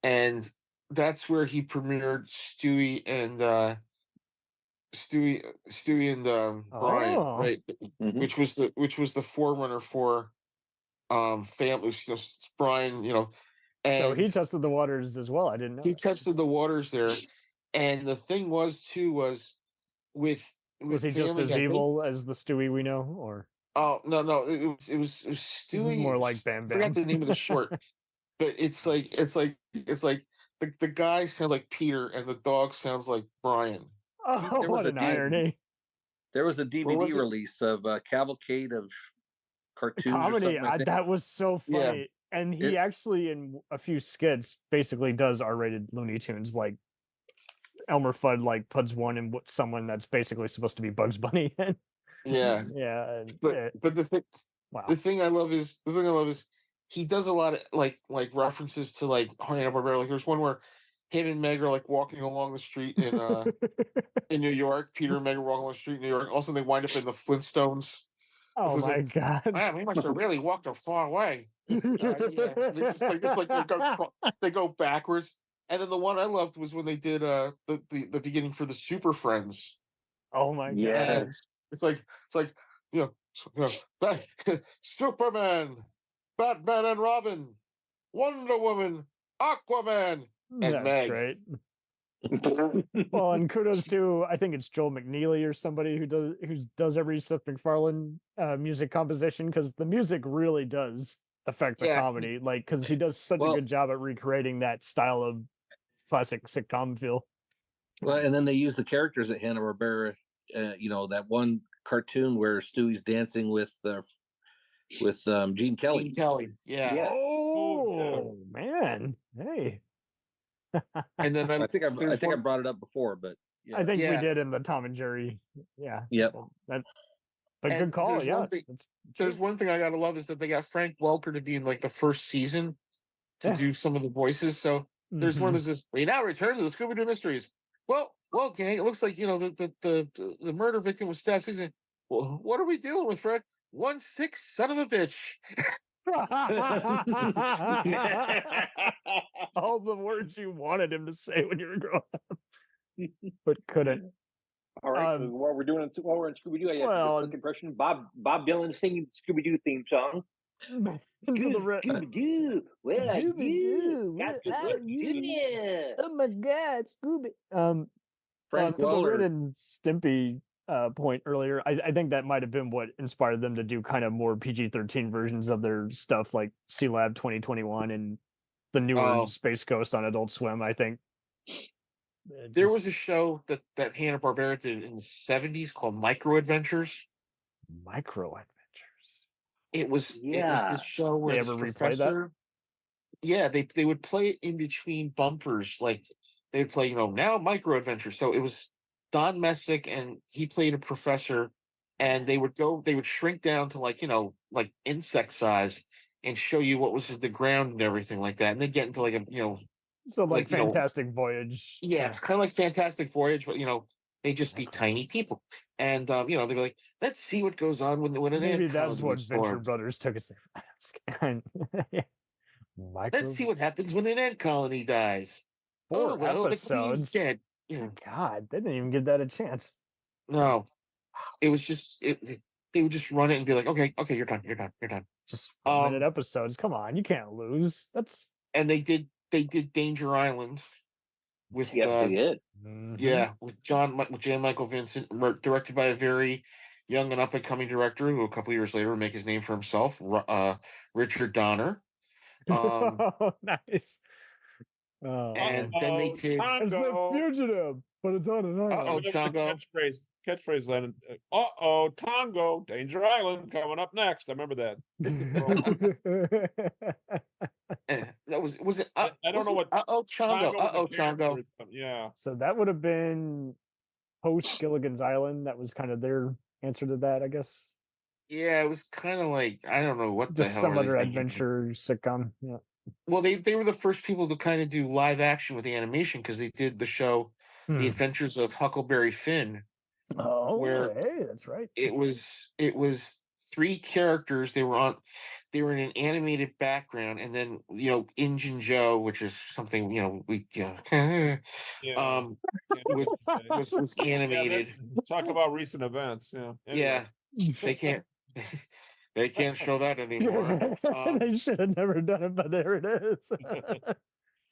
and that's where he premiered Stewie and Brian, right? Mm-hmm. Which was the forerunner for Family. Brian, and so he tested the waters as well. I didn't know. He tested the waters there, and the thing was with was he just as evil as the Stewie we know, or? Oh no, it was Stewie. It was more like Bam Bam. I forgot the name of the short, but it's like the guy sounds like Peter and the dog sounds like Brian. Oh, what an irony! There was a DVD release of Cavalcade of Cartoons. Comedy. That was so funny. Yeah. And he actually, in a few skits, basically does R-rated Looney Tunes. Like Elmer Fudd, puts one in someone that's basically supposed to be Bugs Bunny. Yeah. Yeah. But the thing I love is he does a lot of like references to like Hanna-Barbera. Like there's one where him and Meg are like walking along the street in New York. Peter and Meg are walking along the street in New York. Also, they wind up in the Flintstones. Oh It's my like, god! Man, we must have really walked a far way. Yeah, it's just like they go backwards. And then the one I loved was when they did the beginning for the Super Friends. Oh my god! And it's like you know, Superman, Batman and Robin, Wonder Woman, Aquaman, and That's Meg. great. Well, and kudos to I think it's Joel McNeely or somebody who does every Seth MacFarlane music composition, because the music really does affect the comedy, like because he does such a good job at recreating that style of classic sitcom feel. Well, and then they use the characters at Hanna-Barbera. That one cartoon where Stewie's dancing with Gene Kelly. Gene Kelly, yeah. Yes. Oh man, hey. And then I think I brought it up before, but I think we did in the Tom and Jerry. Yeah. Yep. But good call. Yeah. There's one thing I gotta love is that they got Frank Welker to be in like the first season to do some of the voices. So there's one that's just we now return to the Scooby-Doo mysteries. Well, gang, it looks like the murder victim was stabbed. Well, what are we dealing with, Fred? 1-6 son of a bitch. All the words you wanted him to say when you were growing up, but couldn't. All right, while we're in Scooby-Doo, I have a quick impression. Bob Dylan singing Scooby-Doo theme song. Scooby-Doo, where are you? Got to work, Junior. Oh my God, Scooby. Frank to the Waller. Ren and Stimpy point earlier, I think that might have been what inspired them to do kind of more PG-13 versions of their stuff, like Sea Lab 2021 and the newer Space Ghost on Adult Swim. I think there was a show that Hanna-Barbera did in the 70s called Micro Adventures. Micro Adventures. It was this show where they this ever professor. Yeah, they would play it in between bumpers, like they would play, now Micro Adventures. So it was Don Messick, and he played a professor, and they would shrink down to like insect size and show you what was in the ground and everything like that. And they'd get into like so like Fantastic Voyage. Yeah, it's kind of like Fantastic Voyage, but they just be tiny people. And they'd be like, let's see what goes on when an maybe ant that's what Venture formed. Brothers took us there. Let's see what happens when an ant colony dies. 4 episodes. The queen's dead. God, they didn't even give that a chance. No, it was just they would just run it and be like, okay, you're done. Just 4-minute episodes. Come on, you can't lose. That's and they did Danger Island with they did. with Jan Michael Vincent, directed by a very young and up and coming director who a couple years later would make his name for himself, Richard Donner. Nice. And then they did. It's the fugitive, but it's on an island. Chongo. Catchphrase, Lennon. Tongo, Danger Island coming up next. I remember that. That was it? I don't know what. Chongo. Chongo. Yeah. So that would have been post Gilligan's Island. That was kind of their answer to that, I guess. Yeah, it was kind of like I don't know what just the hell. Some other adventure sitcom. Yeah. Well, they were the first people to kind of do live action with the animation because they did the show, The Adventures of Huckleberry Finn. Oh, where hey, that's right. It was 3 characters. They were in an animated background, and then Injun Joe, which is something was animated. Talk about recent events. Yeah. Anyway. Yeah, they can't. They can't show that anymore. They should have never done it, but there it is.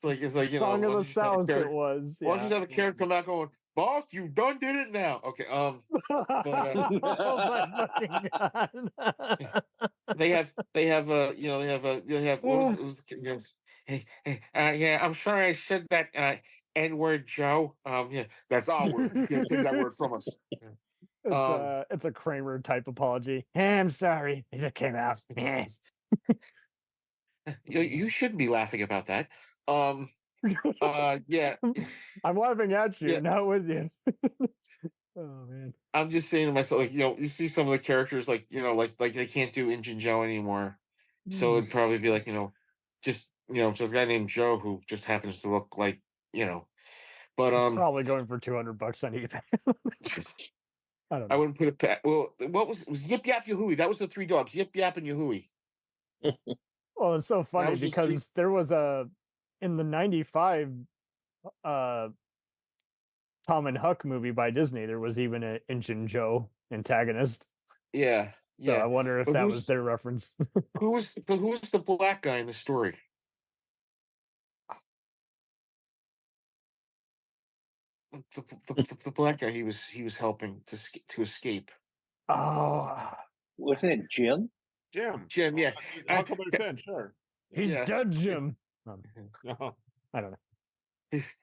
It's like Song of the South. It was. Why don't you have a character come back going, "Boss, you done did it now." Okay. Oh my fucking God. They have what was hey, yeah, I'm sorry I said that N-word, Joe. Yeah, that's our word. You can't take that word from us. It's a Kramer type apology. Hey, I'm sorry. It just came out. You shouldn't be laughing about that. Yeah. I'm laughing at you, not with you. Oh man. I'm just saying to myself, like, you see some of the characters, like, like they can't do Injun Joe anymore. So it'd probably be like, just just a guy named Joe who just happens to look like, but It's probably going for $200 on eBay. I don't know. I wouldn't put it. Well, what was it? Was Yip Yap Yahooey? That was the three dogs. Yip Yap and Yahooey. Well, it's so funny was just three- because there was in the 95 Tom and Huck movie by Disney, there was even an Injun Joe antagonist. Yeah, So yeah. I wonder if But that who's- was their reference. Who was the black guy in the story? The black guy he was helping to escape. Oh, wasn't it Jim? Jim, yeah. Huckleberry Finn, sure. He's Yeah. dead, Jim. No. I don't know. He's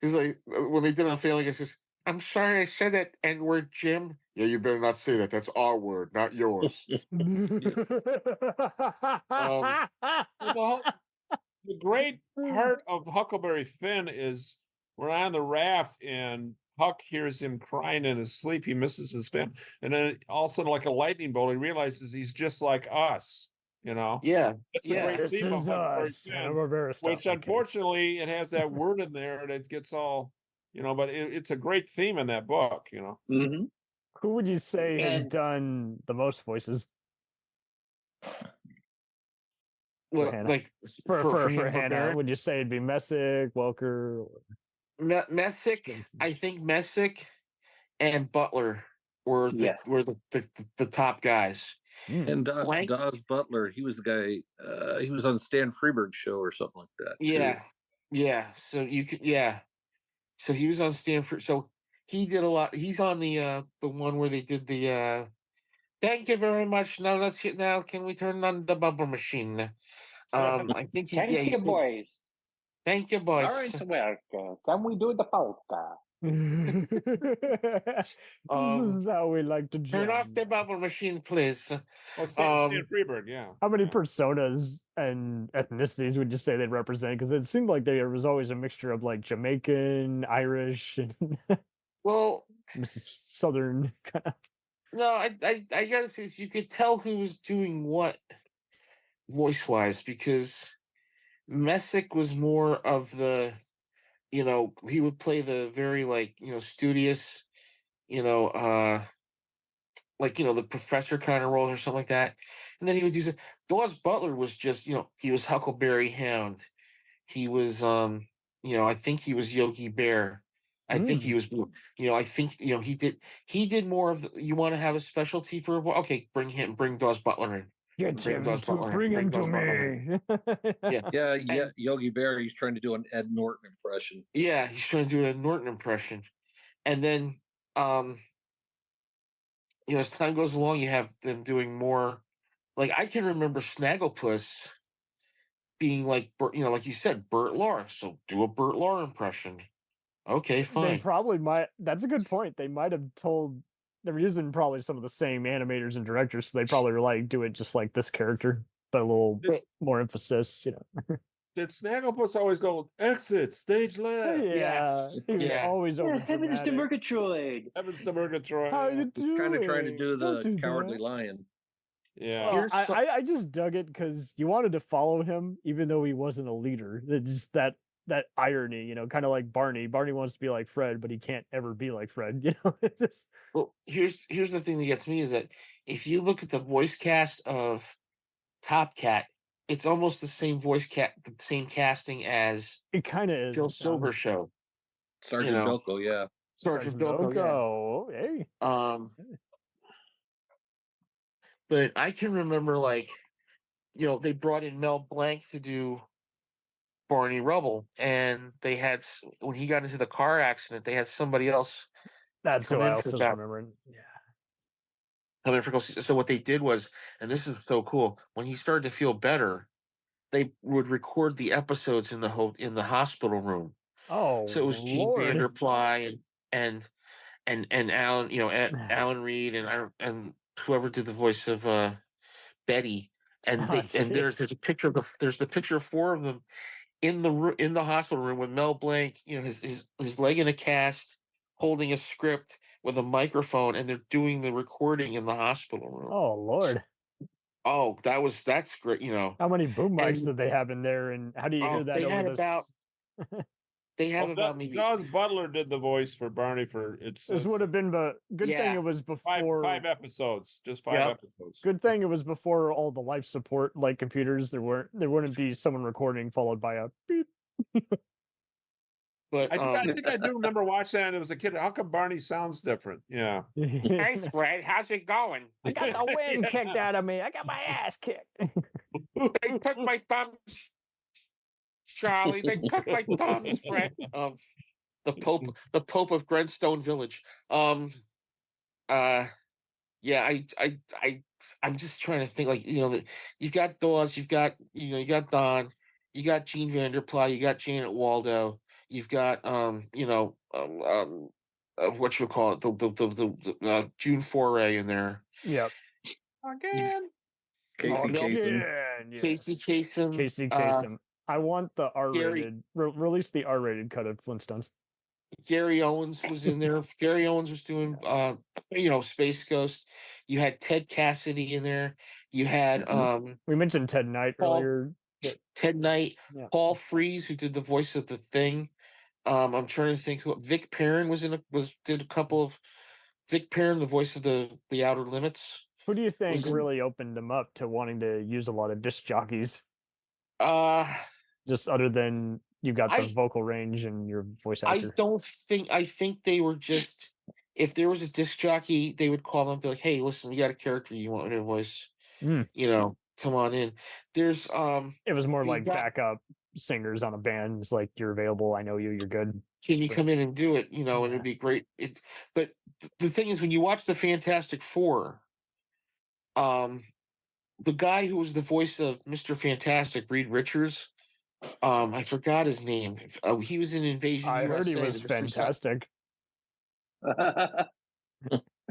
like when they did it on Family Guy, he says, "I'm sorry I said that N-word, Jim." Yeah, you better not say that. That's our word, not yours. Well, the great part of Huckleberry Finn is we're on the raft and Huck hears him crying in his sleep. He misses his fin, and then all of a sudden, like a lightning bolt, he realizes he's just like us. Yeah, That's the yeah. great This theme of is Huckleberry us. Finn, Hanna-Barbera stuff. which unfortunately it has that word in there that gets all, but it's a great theme in that book. Mm-hmm. Who would you say has And- done the most voices? Well, Hannah. like for Hanna-Barbera? Hannah, would you say it'd be Messick, Welker? Messick, I think Messick and Butler were the top guys. And Blank- Dawes Butler, he was the guy. He was on Stan Freeberg's show or something like that. Yeah, yeah. So you could, yeah. So he was on Stanford. So he did a lot. He's on the one where they did the. Thank you very much. Now let's hit. Now can we turn on the bubble machine? I think he's. Thank Yeah, you, boys. Thank you, boys. All right, well, can we do the polka? This is how we like to Turn jam. off the bubble machine, please. Oh, Stan Freberg, yeah. How many personas and ethnicities would you say they represent? Because it seemed like there was always a mixture of like Jamaican, Irish, and Well, Southern kind of. no, I gotta say, you could tell who was doing what voice wise because Messick was more of the, he would play the very like, studious, like, the professor kind of roles or something like that. And then he would do some. Dawes Butler was just, he was Huckleberry Hound. He was, I think he was Yogi Bear. I think he was, I think, he did more of the, you want to have a specialty for a voice? Okay, bring Dawes Butler in. Get him to bring him to me. Yeah. Yogi Bear, he's trying to do an Ed Norton impression. Yeah, he's trying to do a Norton impression. And then, as time goes along, you have them doing more. Like I can remember Snagglepuss being like, like you said, Bert Lahr. So do a Bert Lahr impression. Okay, They fine. probably might. That's a good point. They might have told. They were using probably some of the same animators and directors, so they probably were like, do it just like this character, but a little more emphasis. Did Snagglepuss always go exit stage left? Yeah, he was always over. Heavens to Murgatroyd. Heavens to Murgatroyd. How you doing? Kind of trying to do Don't the do Cowardly that. Lion. Yeah. Well, I just dug it because you wanted to follow him, even though he wasn't a leader. It's just that irony, kind of like Barney. Barney wants to be like Fred, but he can't ever be like Fred. Well, here's the thing that gets me is that if you look at the voice cast of Top Cat, it's almost the same the same casting as it kind of is. Phil Silver show. Sergeant Bilko, yeah. Sergeant Bilko, yeah. Hey. But I can remember, like, they brought in Mel Blanc to do Barney Rubble, and they had, when he got into the car accident, they had somebody else. That's come what I in also for that. remember. Yeah. So what they did was, and this is so cool, when he started to feel better, they would record the episodes in the hospital room. Oh, so it was Gene Lord. Vanderply and Alan, Alan Reed and whoever did the voice of Betty, and there's the picture of the picture of four of them in the hospital room with Mel Blanc, his leg in a cast, holding a script with a microphone, and they're doing the recording in the hospital room. Oh Lord. Oh, that's great. How many boom mics did they have in there, and how do you hear that they over had the about they have about maybe Jaws Butler did the voice for Barney for This would have been the good thing it was before five episodes, just 5 episodes. Good thing it was before all the life support like computers. There wouldn't be someone recording followed by a beep. But I think I do remember watching that. And it was a kid. How come Barney sounds different? Yeah. Hey Fred, how's it going? I got the wind kicked out of me. I got my ass kicked. They took my thumbs, Charlie. They took my thumbs, Fred. The Pope of Grenstone Village. Yeah, I'm just trying to think. Like, you've got Dawes, you got Don, you got Gene Vanderply, you got Janet Waldo, you've got what you call it, the June Foray in there. Yep. Again. Casey Kasem. Yes. Casey Kasem. Casey Kasem. I want the R-rated. Release the R-rated cut of Flintstones. Gary Owens was in there. Gary Owens was doing, Space Ghost. You had Ted Cassidy in there. You had we mentioned Ted Knight earlier. Ted Knight, Paul Frees, who did the voice of the Thing. I'm trying to think who Vic Perrin did a couple of Vic Perrin, the voice of the Outer Limits. Who do you think really opened them up to wanting to use a lot of disc jockeys? Just other than you got the vocal range and your voice actor. I think they were just, if there was a disc jockey, they would call them and be like, hey, listen, we got a character you want in your voice. Come on in. There's it was more like backup singers on a band. It's like, you're available, I know you, you're good. Can you come in and do it? And it'd be great. But the thing is, when you watch the Fantastic Four, the guy who was the voice of Mr. Fantastic, Reed Richards, I forgot his name. He was in Invasion USA. I heard he was fantastic.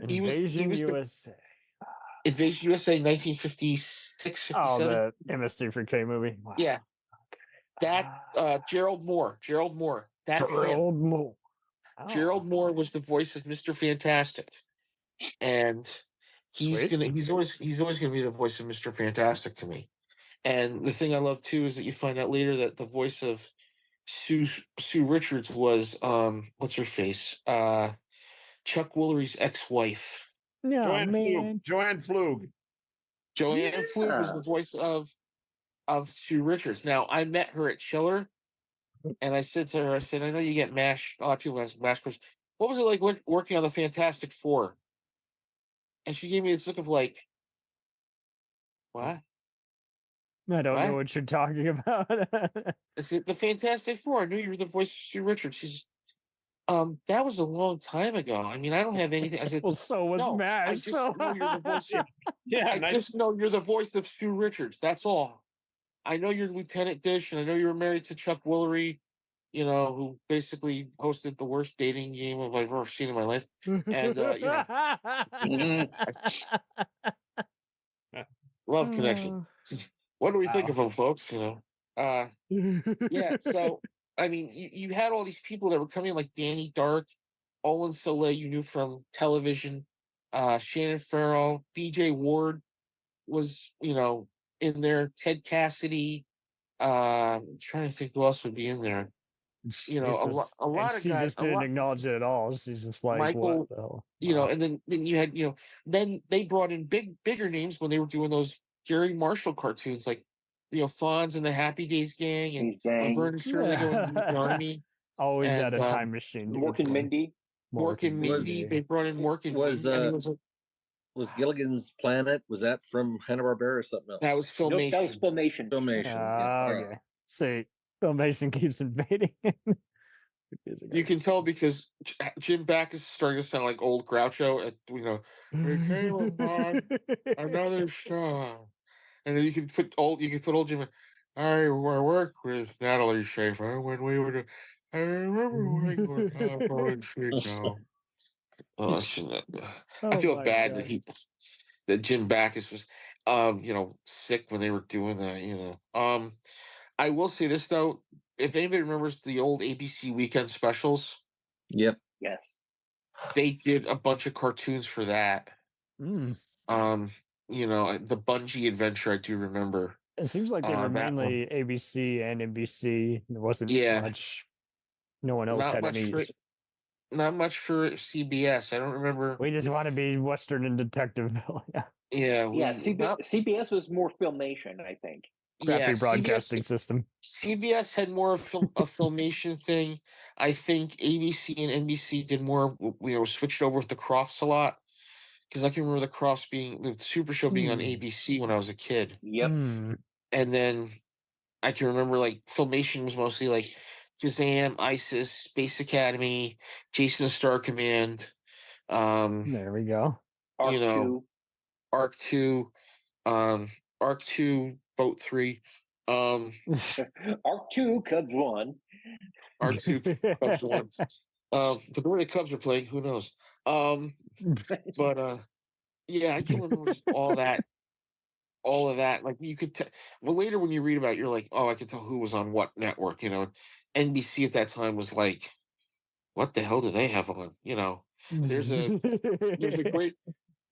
Invasion USA. Invasion USA, 1956, 57. Oh, the MST3K movie. Wow. Yeah. That Gerald Moore. That's Gerald Moore. Oh. Gerald Moore was the voice of Mr. Fantastic, and he's always gonna be the voice of Mr. Fantastic to me. And the thing I love too is that you find out later that the voice of Sue Richards was what's her face? Chuck Woolery's ex-wife. No, Joanne Flug. Joanne Flug was the voice of Sue Richards. Now, I met her at Chiller, and I said to her, I know you get MASH. A lot of people ask MASH questions. What was it like working on the Fantastic Four? And she gave me this look of like, what? I don't know what you're talking about. It's the Fantastic Four. I knew you were the voice of Sue Richards. She's, that was a long time ago. I mean, I don't have anything. I said, well, so was MASH. I just know you're the voice. I just know you're the voice of Sue Richards. That's all. I know you're Lieutenant Dish, and I know you were married to Chuck Woolery, who basically hosted the worst dating game I've ever seen in my life. And love connection. What do we think of them, folks? Yeah. So I mean, you had all these people that were coming, like Danny Dark, Olin Soleil, you knew from television, Shannon Farrell, B.J. Ward was, in there, Ted Cassidy. I'm trying to think who else would be in there. A lot of she guys. Just didn't acknowledge it at all. She's just like, Michael, what the hell? And then you had, then they brought in bigger names when they were doing those Gary Marshall cartoons, like, Fonz and the Happy Days Gang and Vernon Shirley going to the Army. Always at a time machine. Mork and Mindy. Mork and Mindy. They brought in Mork and Mindy. Was Gilligan's Planet? Was that from Hanna-Barbera or something else? That was Filmation. Nope, that was Filmation. Okay. See, Filmation keeps invading. You can tell because Jim Backus is starting to sound like old Groucho. We came upon another show. And then you can put old Jim. I worked with Natalie Schaefer when we were. I remember working with Colin Chico. I feel bad that Jim Backus was, sick when they were doing that. I will say this though, if anybody remembers the old ABC weekend specials. Yep. Yes. they did a bunch of cartoons for that. Mm. The Bungie adventure, I do remember. It seems like they were that one. mainly ABC and NBC. There wasn't Yeah. much. No one else Not had much any. not much for CBS. I don't remember. We just want to be Western and detective. Yeah, CBS was more Filmation, I think. Crappy yeah, broadcasting system. CBS had more of a Filmation thing. I think ABC and NBC did more. Switched over with the Crofts a lot, because I can remember the Crofts being the Super Show being on ABC when I was a kid. Yep. And then I can remember like Filmation was mostly like Shazam, ISIS, Space Academy, Jason Star Command. There we go. Arc 2, Arc 2, Boat 3. Arc 2, Cubs 1. Arc 2, Cubs 1. But the way the Cubs are playing, who knows? Yeah, I can remember just all of that. Like you could well, later when you read about it, you're like, oh, I could tell who was on what network. NBC at that time was like, what the hell do they have on? There's a great.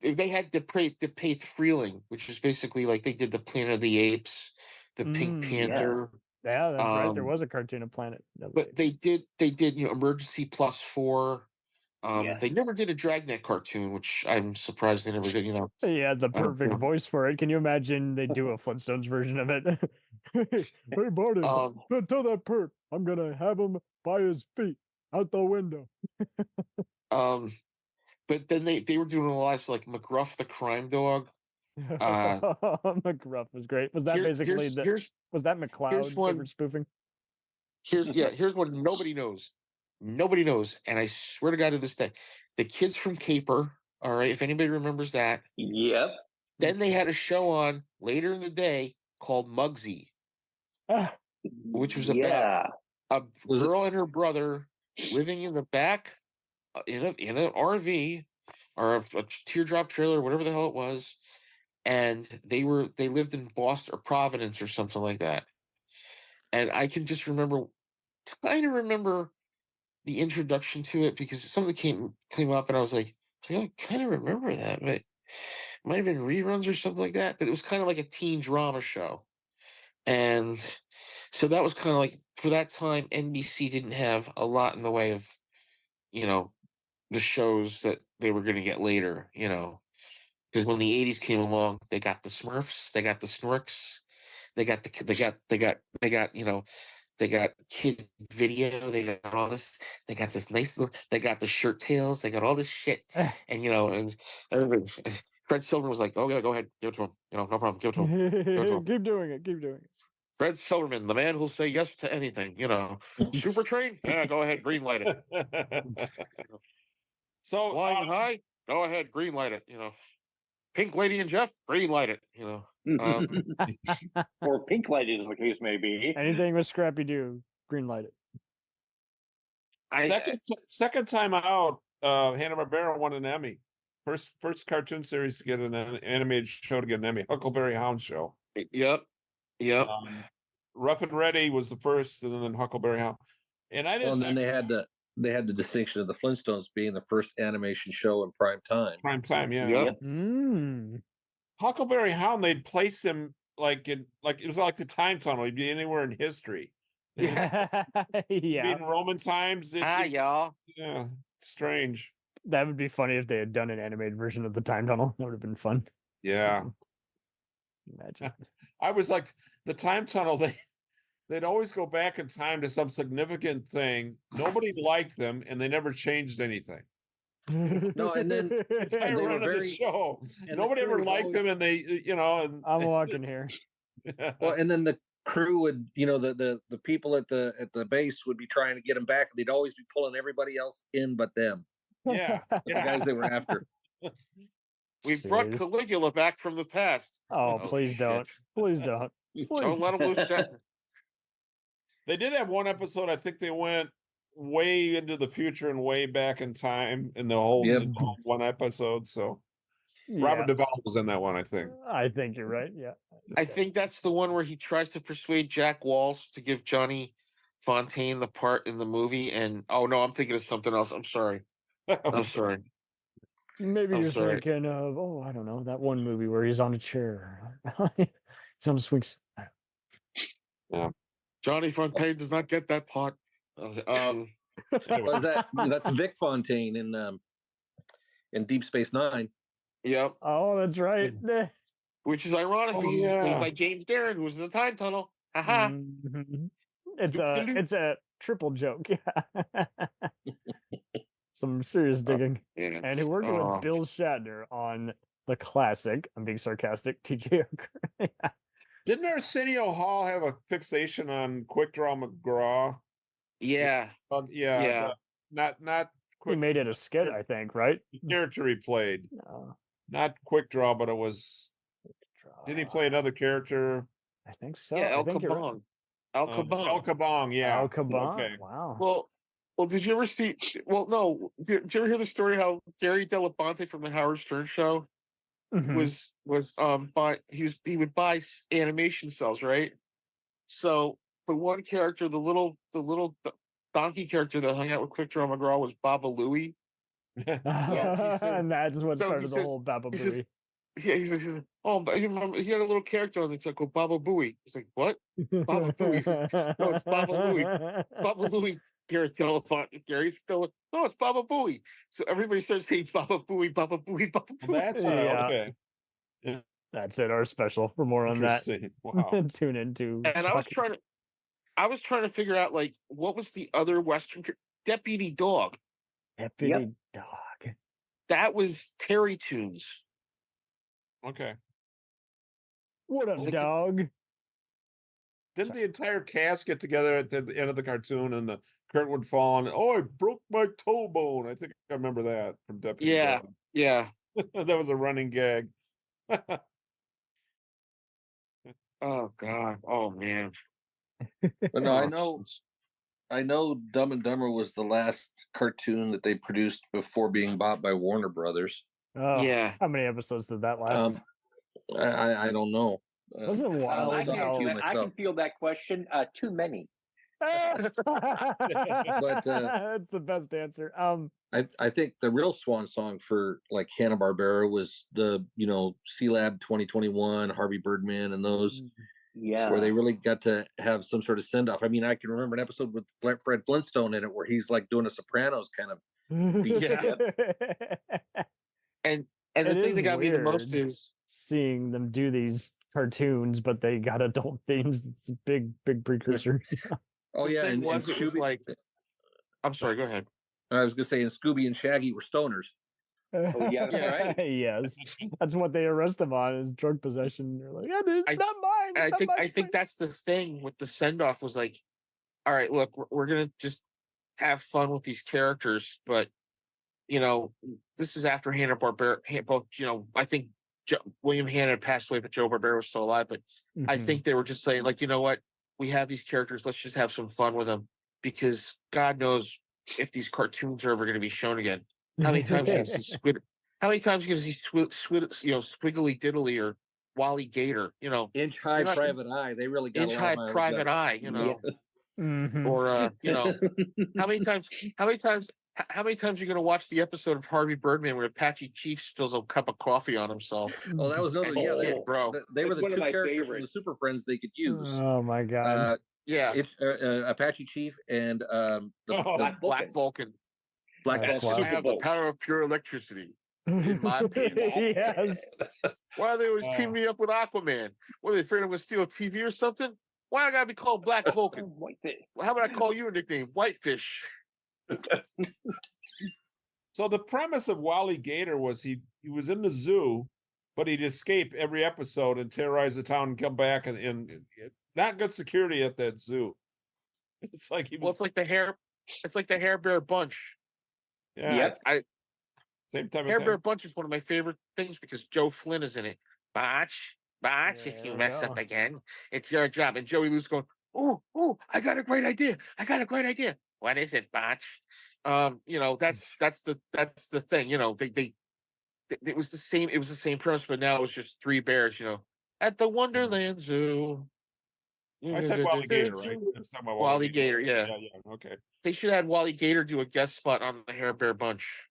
They had the Paith Freeling, which is basically like they did the Planet of the Apes, the Pink Panther. Yeah, that's right. There was a cartoon of Planet. But they did Emergency Plus 4. They never did a Dragnet cartoon, which I'm surprised they never did. Yeah, the perfect voice for it. Can you imagine they do a Flintstones version of it? Hey, Barney, tell that perp I'm gonna have him by his feet out the window. But then they were doing a lot of like McGruff the Crime Dog. McGruff was great. Was that basically was that McCloud they were spoofing? Here's one nobody knows. Nobody knows, and I swear to God to this day, the Kids from Caper. All right, if anybody remembers that. Yep. Then they had a show on later in the day called Muggsy, which was about a girl and her brother living in the back in an RV or a teardrop trailer, whatever the hell it was, and they lived in Boston or Providence or something like that. And I can just remember the introduction to it because something came up and I was like, I kind of remember that, but it might have been reruns or something like that. But it was kind of like a teen drama show. And so that was kind of like, for that time, NBC didn't have a lot in the way of, the shows that they were going to get later, because when the 80s came along, they got the Smurfs, they got the Snorks, they got Kid Video, they got all this, they got this they got the Shirt Tails, they got all this shit, and and everybody, Fred Silverman was like, "Oh yeah, go ahead, give it to him, no problem, give it to him, give it to him." Keep doing it. Fred Silverman, the man who'll say yes to anything, Super Train, yeah, go ahead, green light it. So Flying High, go ahead, green light it. Pink Lady and Jeff, green light it. Or pink lighted, as the case may be. Anything with Scrappy Doo, green light it. Second time out, Hanna-Barbera won an Emmy. First cartoon series to get an animated show to get an Emmy. Huckleberry Hound Show. Yep. Rough and Ready was the first, and then Huckleberry Hound. And I didn't. Well, and then they had the distinction of the Flintstones being the first animation show in prime time. Prime time, yeah. Yep. Huckleberry Hound, they'd place him it was like the time tunnel. He'd be anywhere in history. Yeah. In Roman times. Y'all. Yeah, strange. That would be funny if they had done an animated version of the time tunnel. That would have been fun. Yeah. Imagine. I was like, the time tunnel, they'd always go back in time to some significant thing. Nobody liked them, and they never changed anything. No, and then they were very show. Nobody ever liked them, and they, And I'm walking here. Well, and then the crew would, the people at the base would be trying to get them back. They'd always be pulling everybody else in but them. Yeah, the guys they were after. We brought Caligula back from the past. Oh, please don't. Please don't. Don't let them lose that. They did have one episode. I think they went way into the future and way back in time in the whole one episode. So Robert Duvall was in that one, I think. I think you're right. Yeah. I think that's the one where he tries to persuade Jack Walsh to give Johnny Fontaine the part in the movie. And oh no, I'm thinking of something else. I'm sorry. I'm sorry. Maybe I'm you're sorry. thinking of, I don't know, that one movie where he's on a chair. He's on a swing. Yeah. Johnny Fontaine does not get that part. Was that's Vic Fontaine in Deep Space Nine. Yep. Oh, that's right. Which is ironic because he's played by James Darren, who was in the time tunnel. Haha. Mhm. It's a triple joke. Yeah. Some serious digging. Yeah. And he worked with Bill Shatner on the classic, I'm being sarcastic, TJ Hooker. Didn't Arsenio Hall have a fixation on Quick Draw McGraw? Yeah. Yeah. Not He made it a skit, I think, right? The character he played. Not Quick Draw, but it was. Didn't he play another character? I think so. Yeah, El Kabong. El Kabong. El Kabong, yeah. El Kabong. Okay. Wow. Well, did you ever see? Well, no. Did you ever hear the story how Gary Dell'Abate from the Howard Stern Show was he would buy animation cells, right? So the one character, the little donkey character that hung out with Quick Draw McGraw was Baba Louie. And that's what started the whole Baba Booey. Yeah, he says, oh, but you remember he had a little character on the title called Baba Booey. He's like, what? Baba Booey. No, it's Baba Louie. Baba Louie. Gary's still. No, it's Baba Booey. So everybody starts saying Baba Booey, Baba Booey, Baba Booey. That's okay. Yeah. That's it. Our special. For more on that, wow. Tune into. And I was trying to figure out like what was the other Western Deputy Dog. Deputy Dog. That was Terry Toons. Okay. What up, dog? Didn't the entire cast get together at the end of the cartoon and the curtain would fall and I broke my toe bone? I think I remember that from Deputy Dog. Yeah. That was a running gag. Oh God. Oh man. But no, I know Dumb and Dumber was the last cartoon that they produced before being bought by Warner Brothers. Yeah. How many episodes did that last? I don't know. Was it wild? I can feel that question. Too many. But that's the best answer. I think the real swan song for like Hanna-Barbera was the C-Lab 2021, Harvey Birdman, and those. Yeah, where they really got to have some sort of send off. I mean, I can remember an episode with Fred Flintstone in it where he's like doing a Sopranos kind of beat. And the thing that got me the most is seeing them do these cartoons, but they got adult themes. It's a big precursor. Oh yeah, and it was like, I'm sorry, go ahead. I was gonna say, and Scooby and Shaggy were stoners. Oh yeah, that's right. Yes, that's what they arrest him on is drug possession. They're like, yeah, dude, it's not mine. I think that's the thing with the send off was like, all right, look, we're gonna just have fun with these characters, but this is after Hanna-Barbera. Both, I think William Hanna had passed away, but Joe Barbera was still alive. But I think they were just saying, like, you know what, we have these characters, let's just have some fun with them, because God knows if these cartoons are ever going to be shown again. How many times can you see Squid? How many times can you see Squiggly Diddly or Wally Gator? Inch High Private Eye. They really got Inch High Private Eye. Or how many times? How many times are you going to watch the episode of Harvey Birdman where Apache Chief spills a cup of coffee on himself? Oh, that was another. Yeah, bro. They were the two characters from the Super Friends they could use. Oh my God. It's Apache Chief and the Black Vulcan. Black Vulcan. I have the power of pure electricity. In my opinion. Yes. Why are they always teaming me up with Aquaman? What, are they afraid I'm going to steal a TV or something? Why do I got to be called Black Vulcan? How about I call you a nickname? Whitefish. So the premise of Wally Gator was he was in the zoo, but he'd escape every episode and terrorize the town and come back and not good security at that zoo. It's like he was. Well, it's like the Hair Bear Bunch. Yeah. Yes. Same time. Hair Bear Bunch is one of my favorite things because Joe Flynn is in it. Botch, if you mess up again, it's your job. And Joey Lou's going, oh, I got a great idea. What is it, Botch? That's the thing. It was the same. It was the same premise, but now it was just three bears. At the Wonderland Zoo. I said Wally Gator, right? Wally Gator, yeah. Okay. They should have had Wally Gator do a guest spot on the Hair Bear Bunch.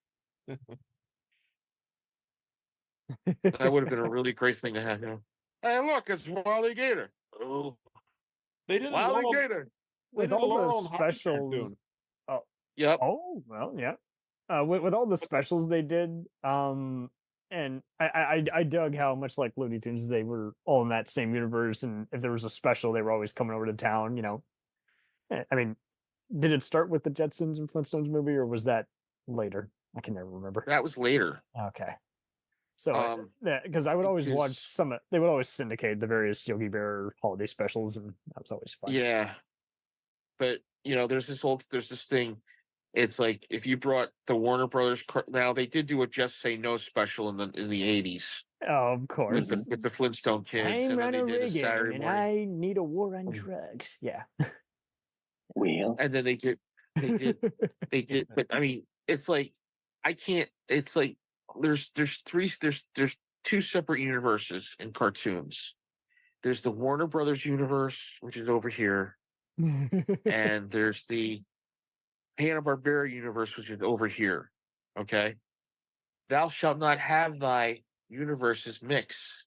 That would have been a really great thing to have. You know, hey, look, it's Wally Gator. Oh, They did Wally Gator. With all the specials. Oh, yep. Oh, well, yeah. With all the specials they did, and I dug how much like Looney Tunes they were all in that same universe, and if there was a special, they were always coming over to town. You know, I mean, did it start with the Jetsons and Flintstones movie, or was that later? I can never remember. That was later. Okay. So, because I would always watch they would always syndicate the various Yogi Bear holiday specials, and that was always fun. Yeah, but you know, there's this thing. It's like if you brought the Warner Brothers. Now they did do a Just Say No special in the 80s. Oh, of course. With the Flintstone kids, I'm and then they Ronald did a Reagan, Saturday and morning. I need a war on drugs. Yeah. Well, and then they did, but I mean, it's like I can't. It's like there's two separate universes in cartoons. There's the Warner Brothers universe, which is over here, and there's the Hanna-Barbera universe, which is over here. Okay, thou shalt not have thy universes mix,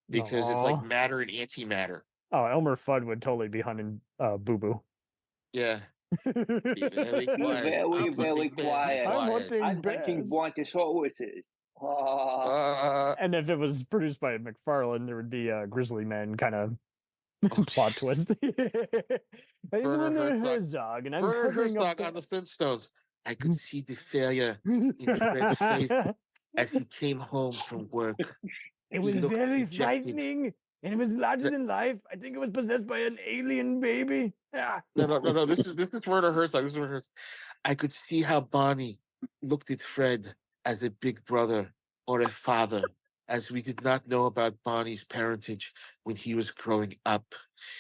because it's like matter and antimatter. Oh, Elmer Fudd would totally be hunting Boo Boo. Yeah. Very quiet. I'm hunting brontosauruses. And if it was produced by McFarlane, there would be a Grizzly Man kind of plot twist. Werner Herzog, and I'm Werner covering Herzog up on the Flintstones. I could see the failure in Fred's face as he came home from work. It was very frightening, and it was larger than life. I think it was possessed by an alien baby. Ah. No. This is Werner Herzog. This is Werner Herzog. I could see how Bonnie looked at Fred as a big brother or a father, as we did not know about Bonnie's parentage when he was growing up.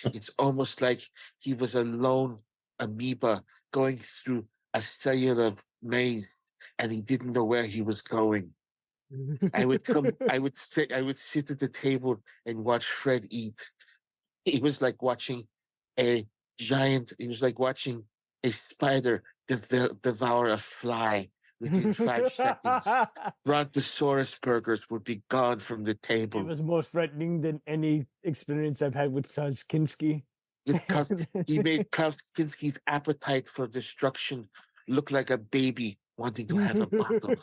It's almost like he was a lone amoeba going through a cellular maze, and he didn't know where he was going. I would sit at the table and watch Fred eat. It was like watching a spider devour a fly. Within 5 seconds, Brontosaurus burgers would be gone from the table. It was more frightening than any experience I've had with Klaus Kinski. He made Klaus Kinski's appetite for destruction look like a baby wanting to have a bottle.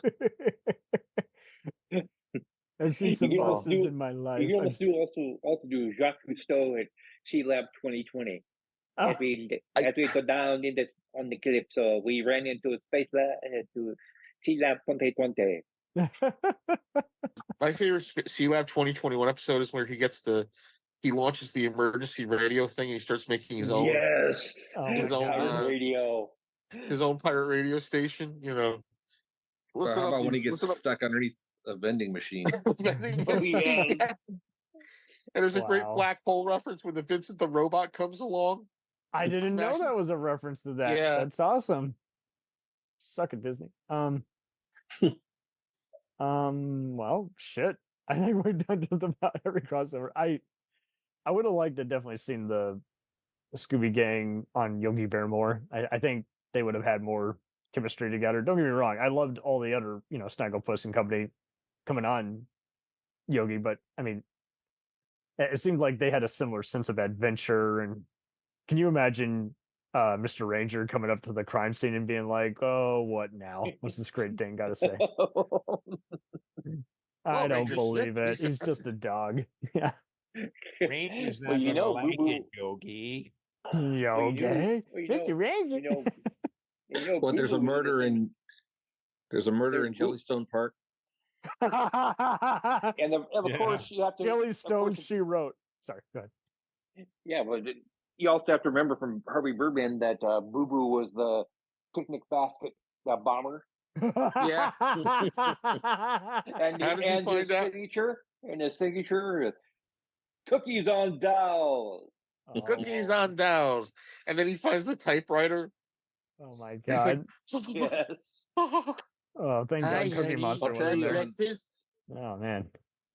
I've seen some bosses in my life. You also do Jacques Cousteau at Sea Lab 2020. As we go down on the clip, so we ran into Space Lab to Sea Lab 2020. My favorite Sea Lab 2021 episode is where he launches the emergency radio thing and he starts making his own. Yes, his own radio, his own pirate radio station. You know. How about when he gets stuck underneath a vending machine? And there's a great black hole reference when the Vincent the Robot comes along. I didn't know that was a reference to that. Yeah. That's awesome. Suck at Disney. Well, shit. I think we're done just about every crossover. I would have liked to definitely seen the Scooby Gang on Yogi Bear more. I think they would have had more chemistry together. Don't get me wrong. I loved all the other, Snagglepuss and company coming on Yogi, but I mean, it seemed like they had a similar sense of adventure. And can you imagine Mr. Ranger coming up to the crime scene and being like, "Oh, what now? What's this great thing got to say?" I don't believe it. He's just a dog. Yeah. Ranger's not gonna like it, Yogi. Yogi, Mr. Ranger. What? There's a murder in Jellystone Park. and of course you have to Jellystone. She wrote. Sorry, go ahead. Yeah, but you also have to remember from Harvey Birdman that Boo Boo was the picnic basket bomber. Yeah. and his signature is cookies on dolls. Cookies on dolls. And then he finds the typewriter. Oh my god. Yes. Oh, thank God Cookie Monster was in there. Oh man.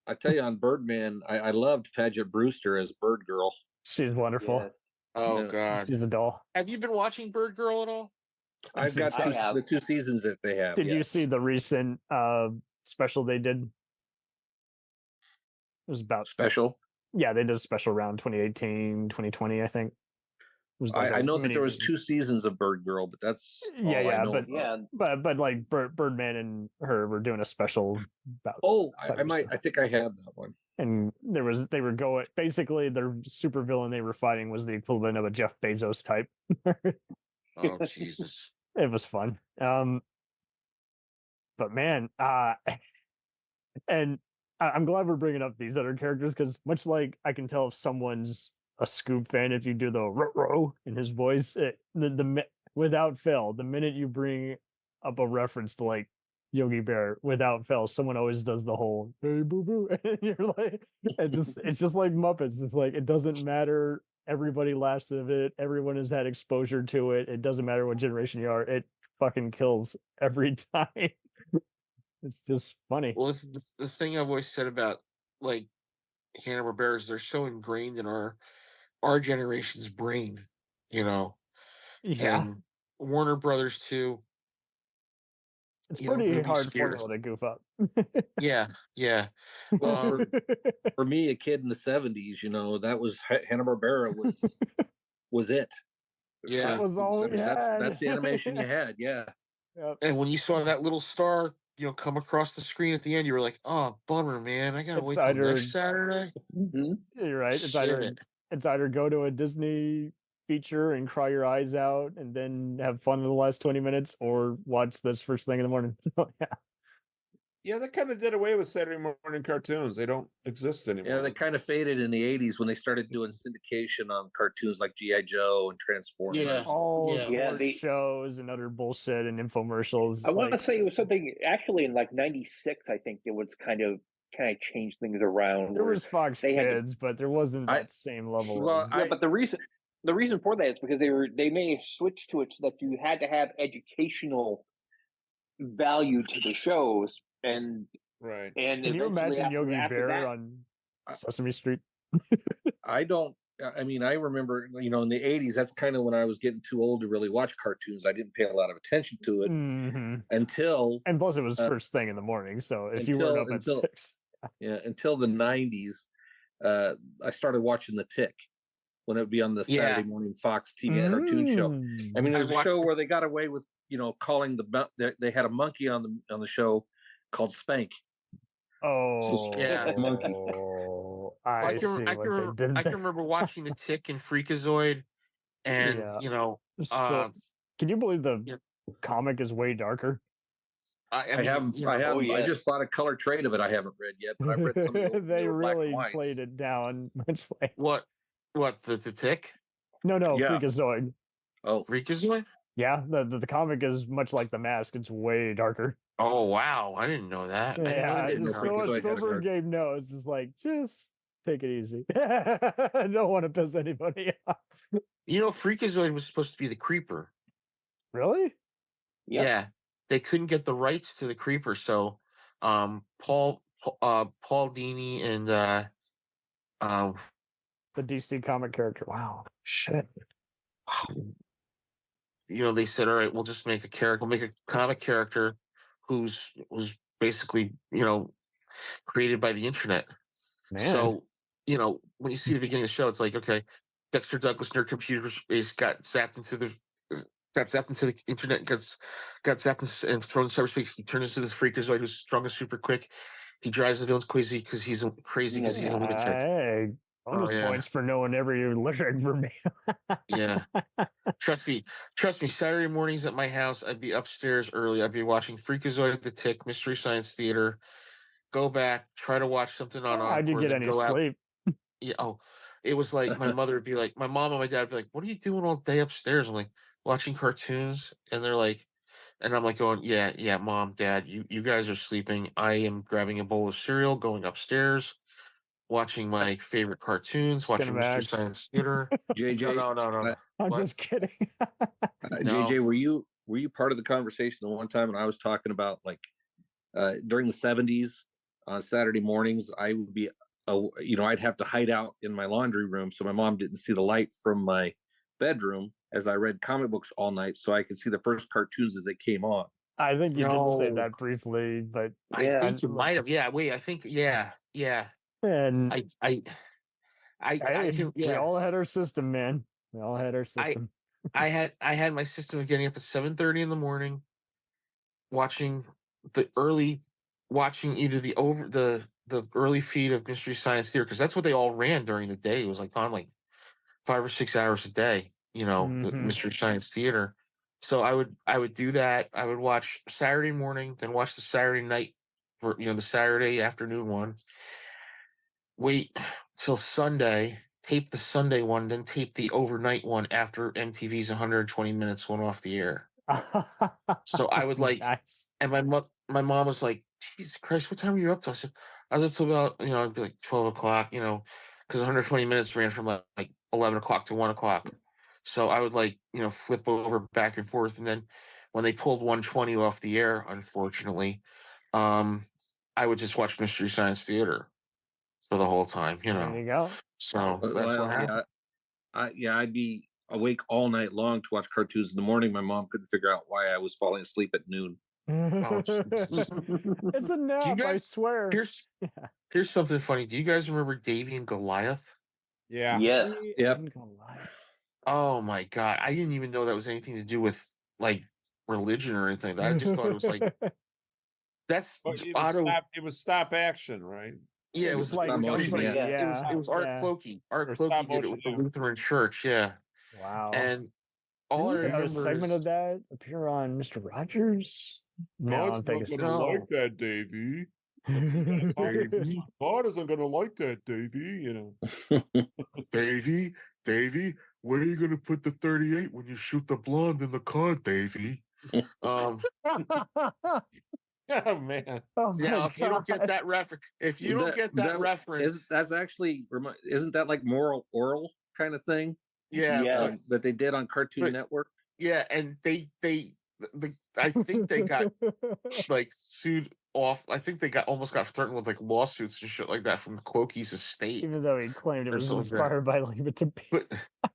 I tell you, on Birdman, I loved Paget Brewster as Bird Girl. She's wonderful. Yes. Oh God. She's a doll. Have you been watching Bird Girl at all? I've got the 2 seasons that they have. Did you see the recent special they did? It was about special. Yeah, they did a special around 2018, 2020, I think. I know that there was 2 seasons of Bird Girl, but that's all I know. But like Birdman and her were doing a special about. Oh, I think I have that one. And they were going basically their super villain they were fighting was the equivalent of a Jeff Bezos type. Oh Jesus! It was fun. But man, and I'm glad we're bringing up these other characters because much like I can tell if someone's a Scoob fan if you do the row in his voice, without fail, the minute you bring up a reference to like Yogi Bear, without fail, someone always does the whole "hey boo boo," and you're like, it's just like Muppets. It's like it doesn't matter. Everybody laughs at it. Everyone has had exposure to it. It doesn't matter what generation you are. It fucking kills every time. It's just funny. Well, the thing I've always said about like Hanna-Barbera is they're so ingrained in our generation's brain, you know. Yeah. And Warner Brothers too. It's pretty hard formula to goof up. Yeah. Well, for me, a kid in the 70s, you know, that was Hanna-Barbera was it. Yeah, that was all we had. That's the animation you had. Yeah. Yep. And when you saw that little star, you know, come across the screen at the end, you were like, "Oh, bummer, man! I gotta wait till next Saturday." You're right. It's either go to a Disney feature and cry your eyes out and then have fun in the last 20 minutes, or watch this first thing in the morning. So, yeah, they kind of did away with Saturday morning cartoons. They don't exist anymore. Yeah, they kind of faded in the 80s when they started doing syndication on cartoons like G.I. Joe and Transformers. The shows and other bullshit and infomercials. I want to say it was something actually in like '96. I think it was kind of changed things around. There was Fox Kids, but there wasn't that same level. But the reason for that is because they may have switched to it so that you had to have educational value to the shows. And right. And can you imagine Yogi Bear on Sesame Street? I mean, I remember, you know, in the 80s, that's kind of when I was getting too old to really watch cartoons. I didn't pay a lot of attention to it until. And plus, it was first thing in the morning. So if you weren't up at 6. Yeah, until the 90s, I started watching The Tick when it would be on the Saturday morning Fox TV cartoon show. I mean, it was a show where they got away with, you know, calling they had a monkey on the show called Spank. Oh, yeah. Monkey. I can remember watching The Tick and Freakazoid, and you know, can you believe the comic is way darker? I just bought a color trade of it. I haven't read yet, but I've read some. They really played it down much like what the Tick? No, Freakazoid. Oh, Freakazoid. Yeah, the comic is much like The Mask. It's way darker. Oh wow, I didn't know that. Yeah, Spielberg gave notes. It's like, just take it easy. I don't want to piss anybody off. You know, Freakazoid was supposed to be the Creeper. Really? Yeah. They couldn't get the rights to the Creeper, so Paul Dini and the DC comic character. Wow, shit. Wow. You know, they said, "All right, we'll just make a character. We'll make a comic character was basically, you know, created by the internet." Man. So, you know, when you see the beginning of the show, it's like, okay, Dexter Douglas nerd computer space got zapped into the internet, got zapped and thrown in cyberspace. He turns into this freakazoid who's strong and super quick. He drives the villains crazy because he's a lunatic. Hey, bonus points for knowing every lyric for me. Yeah. Trust me. Saturday mornings at my house, I'd be upstairs early. I'd be watching Freakazoid, The Tick, Mystery Science Theater. Go back, try to watch something on. I didn't get any sleep. Yeah. Oh, it was like my mother would be like, my mom and my dad would be like, "What are you doing all day upstairs?" I'm like, "Watching cartoons," and they're like, and I'm like going, "Yeah, Mom, Dad, you guys are sleeping. I am grabbing a bowl of cereal, going upstairs, watching my favorite cartoons, watching Mystery Science Theater." JJ, no. I'm just kidding. No. JJ, were you part of the conversation the one time when I was talking about like during the 70s on Saturday mornings, I would be, I'd have to hide out in my laundry room so my mom didn't see the light from my bedroom. as I read comic books all night, so I could see the first cartoons as they came on. I think you did say No. that briefly, but I think you might have. Yeah, wait, I think yeah. and I hey, can, we yeah. all had our system, man. We all had our system. I had my system of getting up at 7:30 in the morning, watching either the early feed of Mystery Science Theater, because that's what they all ran during the day. It was like on like 5 or 6 hours a day, the Mhm. Mystery Science Theater. So I would do that. I would watch Saturday morning, then watch the Saturday night, for the Saturday afternoon one. Wait till Sunday, tape the Sunday one, then tape the overnight one after MTV's 120 minutes went off the air. So I would like, Nice. and my mom was like, Jesus Christ, what time are you up to? I said, I was up till about, it'd be like 12 o'clock, because 120 minutes ran from like 11 o'clock to 1 o'clock. So I would like, flip over back and forth. And then when they pulled 120 off the air, unfortunately, I would just watch Mystery Science Theater for the whole time, There you go. So that's Well, what happened. I'd be awake all night long to watch cartoons in the morning. My mom couldn't figure out why I was falling asleep at noon. It's a nap, I swear. Here's something funny. Do you guys remember Davy and Goliath? Yeah. Yes. Yep. Oh my God. I didn't even know that was anything to do with like religion or anything. I just thought it was like that's it was stop action, right? Yeah, it was like it was Art yeah. Clokey. Art Or Clokey stop did it with the motion. Lutheran Church, yeah. Wow. And all I Didn't a remember segment is of that appear on Mr. Rogers? No, God's I'm thinking not gonna like that, Davy. God isn't gonna like that, Davy. Davy, where are you gonna put the 38 when you shoot the blonde in the car, Davy? Oh man. Oh Now, if you don't get that reference, that's actually isn't that like moral oral kind of thing? Yeah, that they did on Cartoon Network. Yeah, and I think they got like sued off. I think they almost got threatened with like lawsuits and shit like that from Clokey's estate. Even though he claimed it or was something like that. inspired by Leave It to Beaver.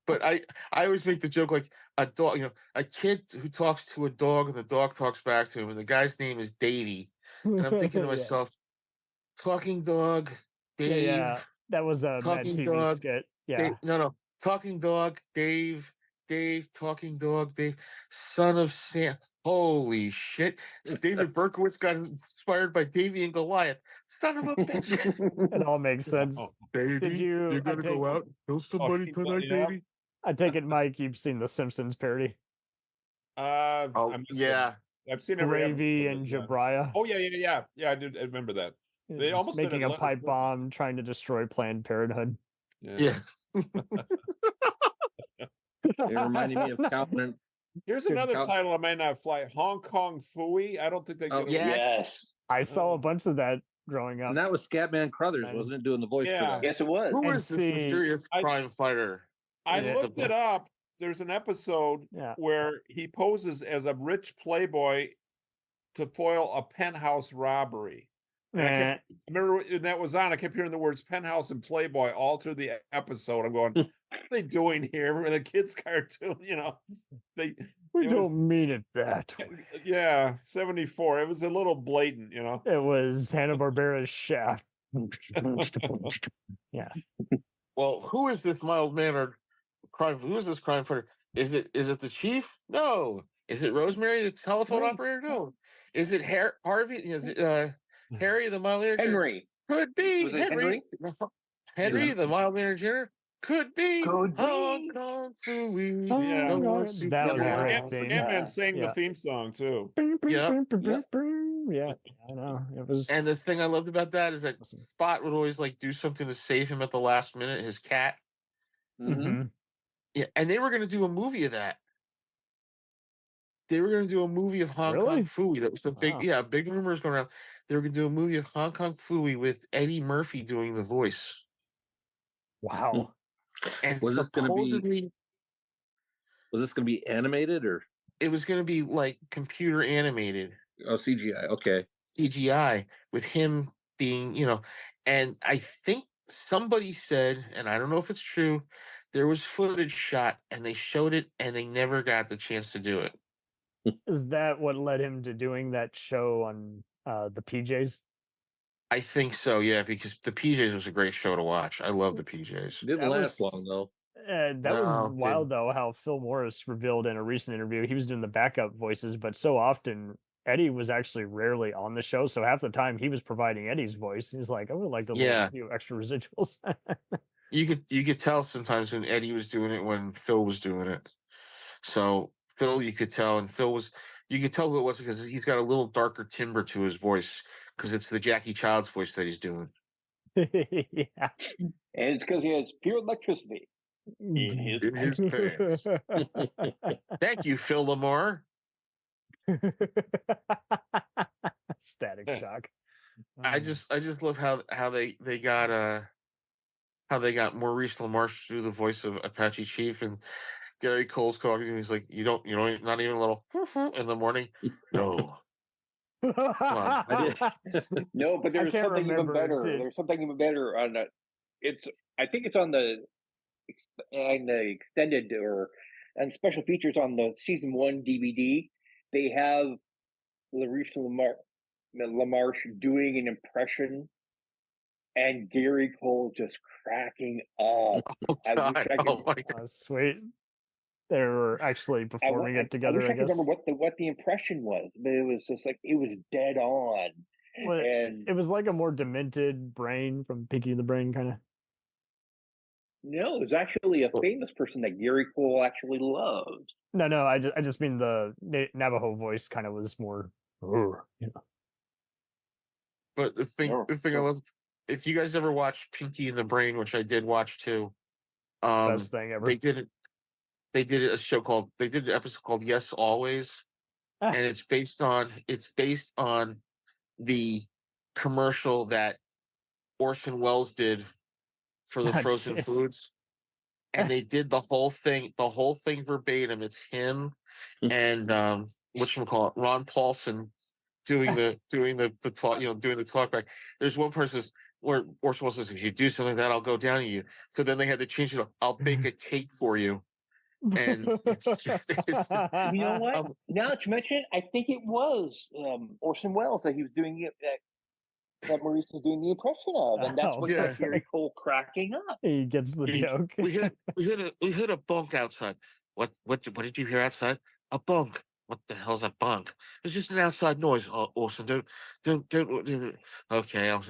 But I always make the joke like a dog, a kid who talks to a dog and the dog talks back to him, and the guy's name is Davy. And I'm thinking to Yeah. myself, talking dog, Dave. Yeah, that was a Mad talking TV dog, skit. Yeah. Dave, no, talking dog, Dave, talking dog, Dave, son of Sam. Holy shit! David Berkowitz got inspired by Davy and Goliath. Son of a bitch. It all makes sense. Davy, Did you gotta go out and kill somebody tonight, Davy? I take it, Mike, you've seen the Simpsons parody. I've seen every Gravy episode, and yeah. Jabria. Oh yeah. I did. I remember that. They Just almost did making a Leonard pipe Cohen. bomb, trying to destroy Planned Parenthood. Yeah. It reminded me of Calvin. Here's another title I might not fly. Hong Kong Fooey. I don't think they get Yes. I saw a bunch of that growing up. And that was Scatman Crothers, wasn't it, doing the voice for that? Yes, it was. Who And is this see- mysterious crime fighter? I Yeah. looked it up. There's an episode where he poses as a rich playboy to foil a penthouse robbery. And I remember when that was on, I kept hearing the words penthouse and playboy all through the episode. I'm going, what are they doing here? In a kid's cartoon, We don't mean it that way. Yeah, 74. It was a little blatant, It was Hanna-Barbera's Shaft. Yeah. Well, who is this mild-mannered crime? Who is this crime fighter? Is it the chief? No. Is it Rosemary, the telephone operator? No. Is it Harvey? Is it Harry, the mild-mannered? Henry. Could be Was it Henry? Henry, the mild-mannered janitor? Could be. Could be. Hong Kong Fooey. Yeah. That was a great theme. Scatman sang the theme song too. Yeah. Yeah, I know. It was. And the thing I loved about that is that Spot would always like do something to save him at the last minute. His cat. Mhm. Yeah, and they were going to do a movie of that. They were going to do a movie of Hong Kong Fooey. That was the big, big rumors going around. They were going to do a movie of Hong Kong Fooey with Eddie Murphy doing the voice. Wow. And Was this going to supposedly, be animated or? it was going to be like computer animated. Oh, CGI. Okay. CGI with him being, and I think somebody said, and I don't know if it's true, there was footage shot, and they showed it, and they never got the chance to do it. Is that what led him to doing that show on the PJs? I think so, yeah, because the PJs was a great show to watch. I love the PJs. Didn't That last was- long though. That was No, wild, didn't. though, how Phil Morris revealed in a recent interview he was doing the backup voices, but so often Eddie was actually rarely on the show. So half the time he was providing Eddie's voice. He's like, I would like to leave Yeah. a few extra residuals. You could tell sometimes when Eddie was doing it, when Phil was doing it. So Phil, you could tell, and you could tell who it was because he's got a little darker timbre to his voice because it's the Jackie Child's voice that he's doing. Yeah. And it's because he has pure electricity in his pants. Thank you, Phil Lamar. Static Shock. I just love how they got Maurice LaMarche to do the voice of Apache Chief, and Gary Cole's talking, and he's like, you don't not even a little in the morning. No. No, but there's something even better. dude. There's something even better on that. I think it's on the extended and special features on the season 1 DVD. They have Maurice LaMarche doing an impression, and Gary Cole just cracking up. Oh my God. Sweet. They were actually performing it together. I wish I could guess. remember what the impression was, but it was just like it was dead on. Well, And it was like a more demented Brain from Pinky and the Brain, kind of. no, it was actually a famous person that Gary Cole actually loved. No, I just mean the Navajo voice kind of was more, you know. But the thing I loved, if you guys ever watched Pinky and the Brain, which I did watch too, Best thing ever. They did an episode called Yes Always, and it's based on the commercial that Orson Welles did for the frozen foods, and they did the whole thing verbatim. It's him and whatchamacallit, Ron Paulson doing the talk, doing the talk back. There's one person where Orson Welles says, if you do something like that, I'll go down on you. So then they had to change it. I'll bake a cake for you. And you know what? Now that you mention it, I think it was Orson Welles that he was doing it that Maurice was doing the impression of, and that's what got Gary Cole cracking up. He gets the joke. We hit a bunk outside. What did you hear outside? A bunk. What the hell's a bunk? It's just an outside noise. Orson, don't. Okay, I'm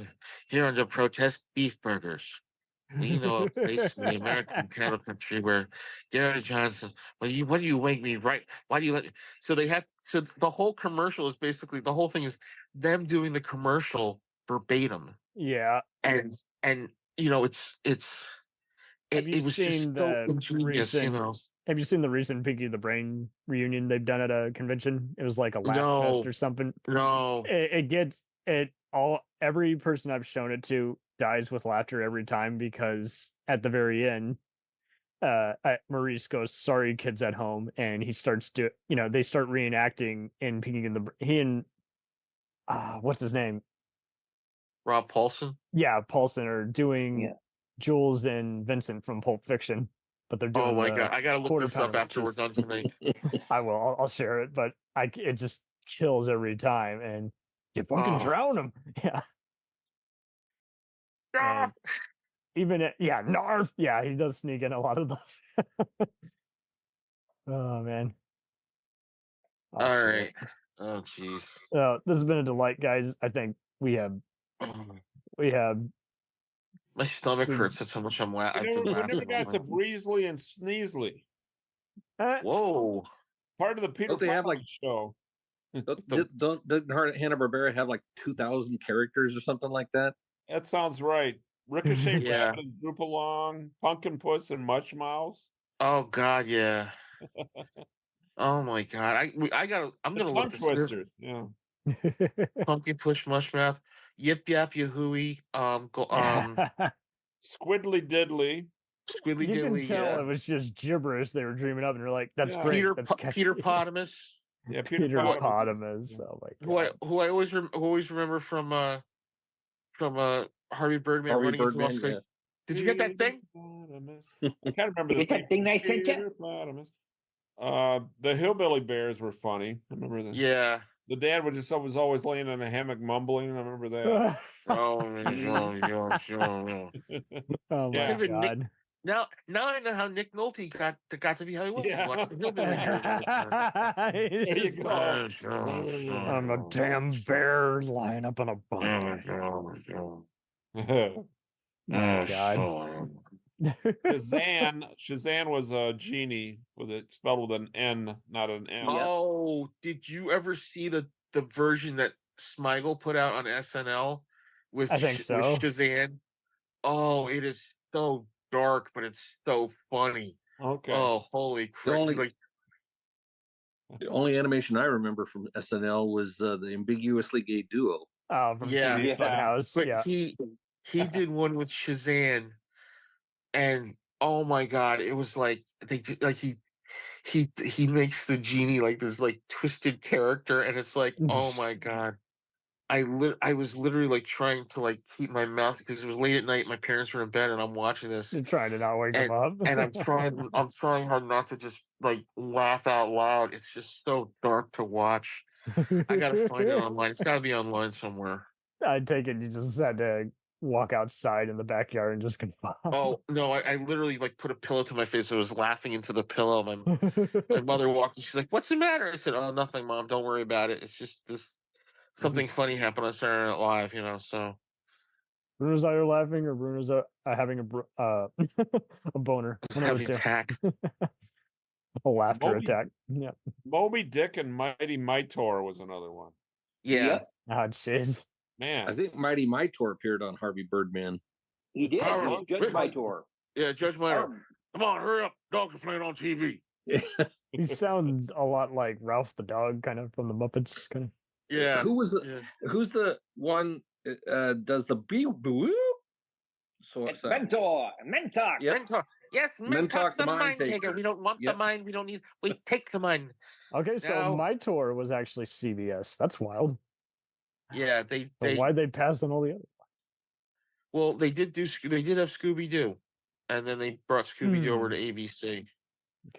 here under protest beef burgers. We know a place in the American cattle country where Gary Johnson. Why do you make me right? Why do you let? So the whole commercial is basically, the whole thing is them doing the commercial verbatim. Yeah, and it was seen just so ingenious, Have you seen the recent Pinky the Brain reunion they've done at a convention? It was like a laugh fest or something. No, every person I've shown it to dies with laughter every time, because at the very end, Maurice goes, "Sorry, kids at home," and he starts they start reenacting in Pinky and the what's his name? Rob Paulson. Yeah, Paulson are doing Jules and Vincent from Pulp Fiction, but they're doing. Oh my God, I gotta look this up after we're done tonight. I will. I'll share it, but it just kills every time, and you fucking drown him. Yeah. And even Narf. Yeah, he does sneak in a lot of those. Oh man. All right. Oh jeez. This has been a delight, guys. I think we have. My stomach hurts. That's how much I'm laughing. We never got to Breezely and Sneasley. Whoa. Part of the Peter They have like show. Doesn't Hanna-Barbera have like 2,000 characters or something like that? That sounds right. Ricochet Yeah. Rabbit and Droop Along, Pumpkin Puss and Mush Mouse. Oh God, yeah. Oh my God, I'm gonna look this Twisters. Yeah. Pumpkin Push Mushmouth, Yip Yap Yahooey, Squiddly Diddly. Squiddly You Diddly. can tell it was just gibberish they were dreaming up, and you're like, "That's great." Peter Potamus. Yeah, Peter Potamus. Oh my God. Who I always remember from Harvey Birdman running into Wall Street. Did you get that thing? I can't remember the Is that thing I sent you? The Hillbilly Bears were funny. I remember that. Yeah. The dad was always laying in a hammock mumbling. I remember that. Oh Yeah. my god. Now I know how Nick Nolte got to be how he was. Yeah. Watching the Hillbilly Bears all the time. There you go. I'm a damn bear lying up on a bunk. My god. Shazam was a genie with it spelled with an N, not an M. Oh, did you ever see the version that Smigel put out on SNL with I think so. with Shazam? Oh, it is so dark, but it's so funny. Okay. Oh, holy crap! The only animation I remember from SNL was the ambiguously gay duo. Oh, from TV Funhouse. But Yeah. he did one with Shazam, and oh my god, it was like they did, like he makes the genie like this like twisted character, and it's like oh my god. I was literally like trying to like keep my mouth because it was late at night. My parents were in bed, and I'm watching this. You're trying to not wake them up. And I'm trying hard not to just like laugh out loud. It's just so dark to watch. I gotta find it online. It's gotta be online somewhere. I take it you just had to walk outside in the backyard and just confirm. Oh no, I literally like put a pillow to my face. I was laughing into the pillow. My mother walked in. She's like, "What's the matter?" I said, "Oh, nothing, Mom. Don't worry about it. It's just this something funny happened on Saturday Night Live, you know." So Bruno's either laughing or Bruno's having a boner. having attack. A laughter attack. Yeah. Moby Dick and Mighty Mightor was another one. Yeah. Ah, jeez. Man, I think Mighty Mightor appeared on Harvey Birdman. He did. Judge Mightor. Yeah, Judge Mightor. Come on, hurry up. Dogs are playing on TV. He sounds a lot like Ralph the dog, kind of from the Muppets, kind of. Yeah. Who's the one does the bee boo? So it's Mentor. Mentor. Yep. Mentor. Yes, Mentor, the mind taker. We don't want the mind. We don't need. We take the mind. Okay, so Now- my tour was actually CBS. That's wild. Yeah, they why'd they pass on all the other? well, they did have Scooby Doo, and then they brought Scooby Doo over to ABC.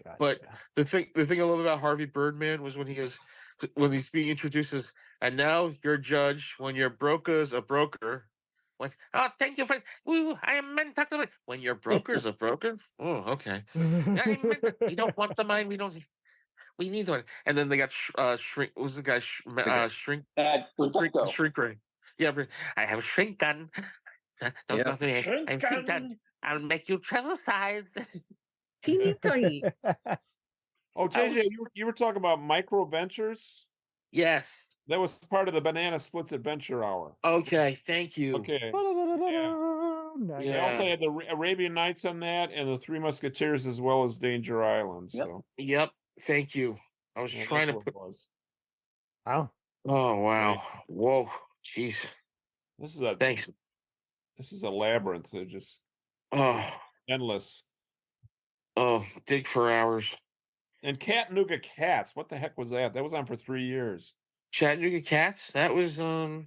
Gotcha. But the thing I love about Harvey Birdman was when he's being introduced as, and now you're judged when your broker's a broker. Like, oh, thank you for. Ooh, I am meant to. When your broker's a broker. Oh, okay. We don't want the mind. We don't. We need one. And then they got shrink. What was the guy? Shrink. Shrink ray. Yeah, I have a shrink gun. Don't know me. I'm shrink gun. I'll make you travel size. Teeny tiny. Oh, JJ, you were talking about micro ventures? Yes. That was part of the Banana Splits Adventure Hour. Okay, thank you. Okay. Yeah. They also had the Arabian Nights on that and the Three Musketeers as well as Danger Island. So. Yep. Thank you. I was trying to put. Wow. Oh wow. Whoa. Jeez. Thanks. This is a labyrinth. They're just endless. Oh, dig for hours. And Chattanooga Cats. What the heck was that? That was on for 3 years. Chattanooga Cats. That was a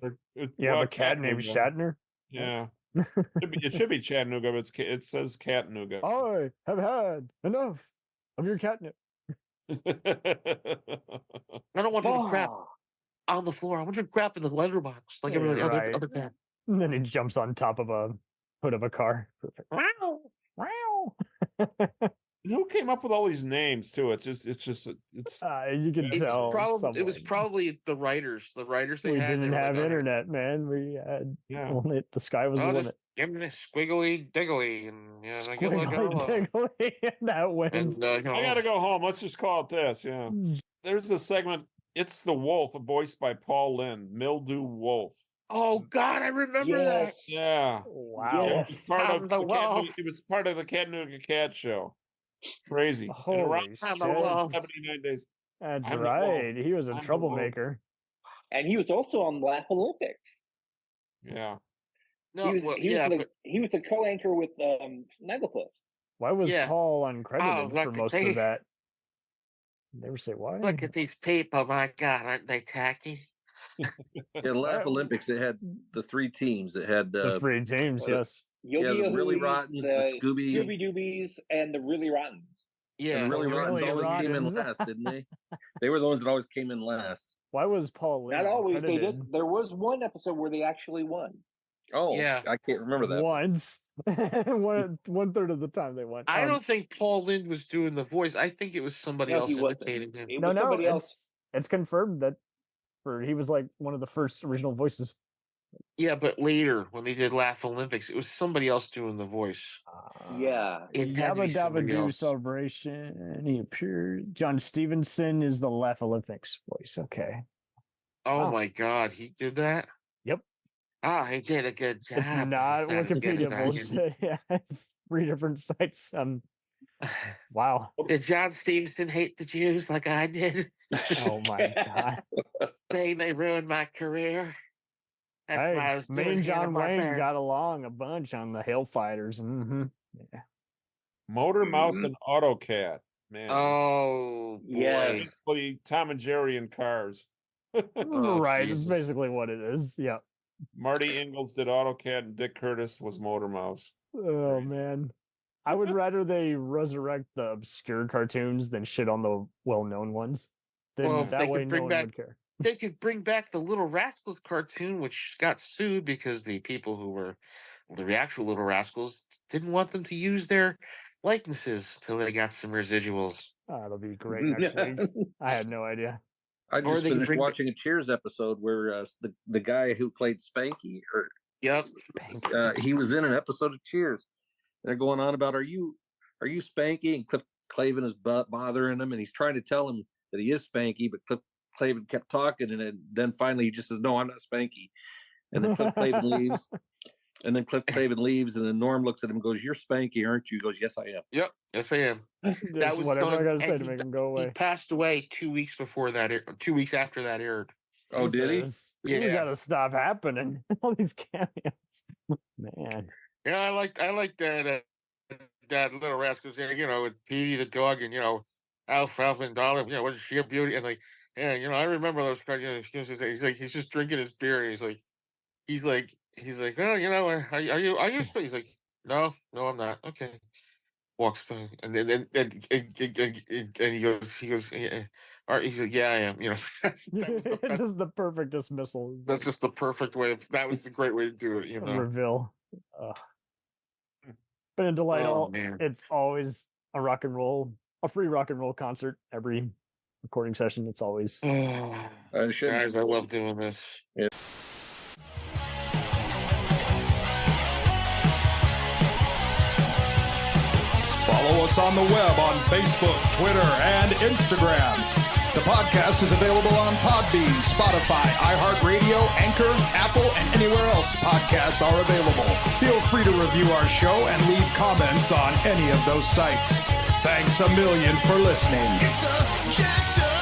cat named Shatner. Yeah. It should be Chattanooga, but it says Chattanooga. I have had enough of your catnip. I don't want you to crap on the floor. I want you to crap in the letterbox like every other cat. And then he jumps on top of a hood of a car. Perfect. Wow. Who came up with all these names too? It's you can tell. It was probably the writers. The writers they we had. Didn't have internet, man. We had limit. The sky was the limit. Give me squiggly diggly and squiggly diggly. That wins. And, I gotta go home. Let's just call it this. Yeah. There's a segment. It's the Wolf, voiced by Paul Lynde. Mildew Wolf. Oh God, I remember that. Yeah. Wow. Yeah, it was part of the Chattanooga Cat Show. Crazy. Holy shit. 79 days. That's right. He was a troublemaker. And he was also on Laugh Olympics. Yeah. No, he was the co-anchor with Snagglepuss. Why was Paul uncredited for most of that? Never say why. Look at these people, my God, aren't they tacky? Yeah, Laugh Olympics. It had the three teams. It had the three teams. Yes. Yogi the Really Rottens, the Scooby Doobies, and the Really Rottens. Yeah, and the Really Rottens always came in last, didn't they? They were the ones that always came in last. Why was Paul Lynde Not always. They credited? did. There was one episode where they actually won. Oh, yeah. I can't remember that. Once. one third of the time they won. I don't think Paul Lynde was doing the voice. I think it was somebody else imitating him. It's confirmed that he was like one of the first original voices. Yeah, but later when they did Laugh Olympics, it was somebody else doing the voice. Yeah. It had to Yabba be Dabba somebody Doo else. celebration. He appeared. John Stevenson is the Laugh Olympics voice. Okay. Oh my God, he did that? Yep. Ah, he did a good job. It's not Wikipedia bullshit. Yeah, it's 3 different sites. Wow. Did John Stevenson hate the Jews like I did? Oh my God. They ruined my career. That's why I was me doing and John Wayne Hanna-Barbera. got along a bunch on the Hellfighters. Mm-hmm. Yeah. Motor Mouse and AutoCAD, man. Oh, boy. Basically, Tom and Jerry in cars. Right, it's basically what it is. Yeah. Marty Ingalls did AutoCAD, and Dick Curtis was Motor Mouse. Oh man, I would rather they resurrect the obscure cartoons than shit on the well-known ones. Then Well, that they way, could no bring one back. would care. They could bring back the Little Rascals cartoon, which got sued because the people who were the actual Little Rascals didn't want them to use their likenesses till they got some residuals. Oh, it'll be great next week. I had no idea. I just finished watching a Cheers episode where the guy who played Spanky, he was in an episode of Cheers. They're going on about, are you Spanky? And Cliff Clavin is bothering him, and he's trying to tell him that he is Spanky, but Cliff Clavin kept talking, and then finally he just says, "No, I'm not Spanky." And then Cliff Clavin leaves. And then Cliff Clavin leaves, and then Norm looks at him and goes, "You're Spanky, aren't you?" He goes, "Yes, I am." Yep, yes, I am. That's whatever I gotta say to make him go away. He passed away 2 weeks before that. 2 weeks after that aired. Oh, did he? You gotta stop happening. All these cameos, man. Yeah, I like that Little Rascals there. You know, with Petey the dog, and Alfalfa and Dollar. Wasn't she a beauty? And I remember those cards. He's just drinking his beer. And he's like, well, are you? He's like, no, I'm not. Okay. Walks by, and then he goes, all right. He's like, yeah, I am. It's just the perfect dismissal. That's just the perfect way. That was the great way to do it. Reveal. But in Delight, man. It's always a free rock and roll concert every recording session. It's always. Guys, I love doing this. Yeah. Follow us on the web on Facebook, Twitter, and Instagram. The podcast is available on Podbean, Spotify, iHeartRadio, Anchor, Apple, and anywhere else podcasts are available. Feel free to review our show and leave comments on any of those sites. Thanks a million for listening. It's a jacked up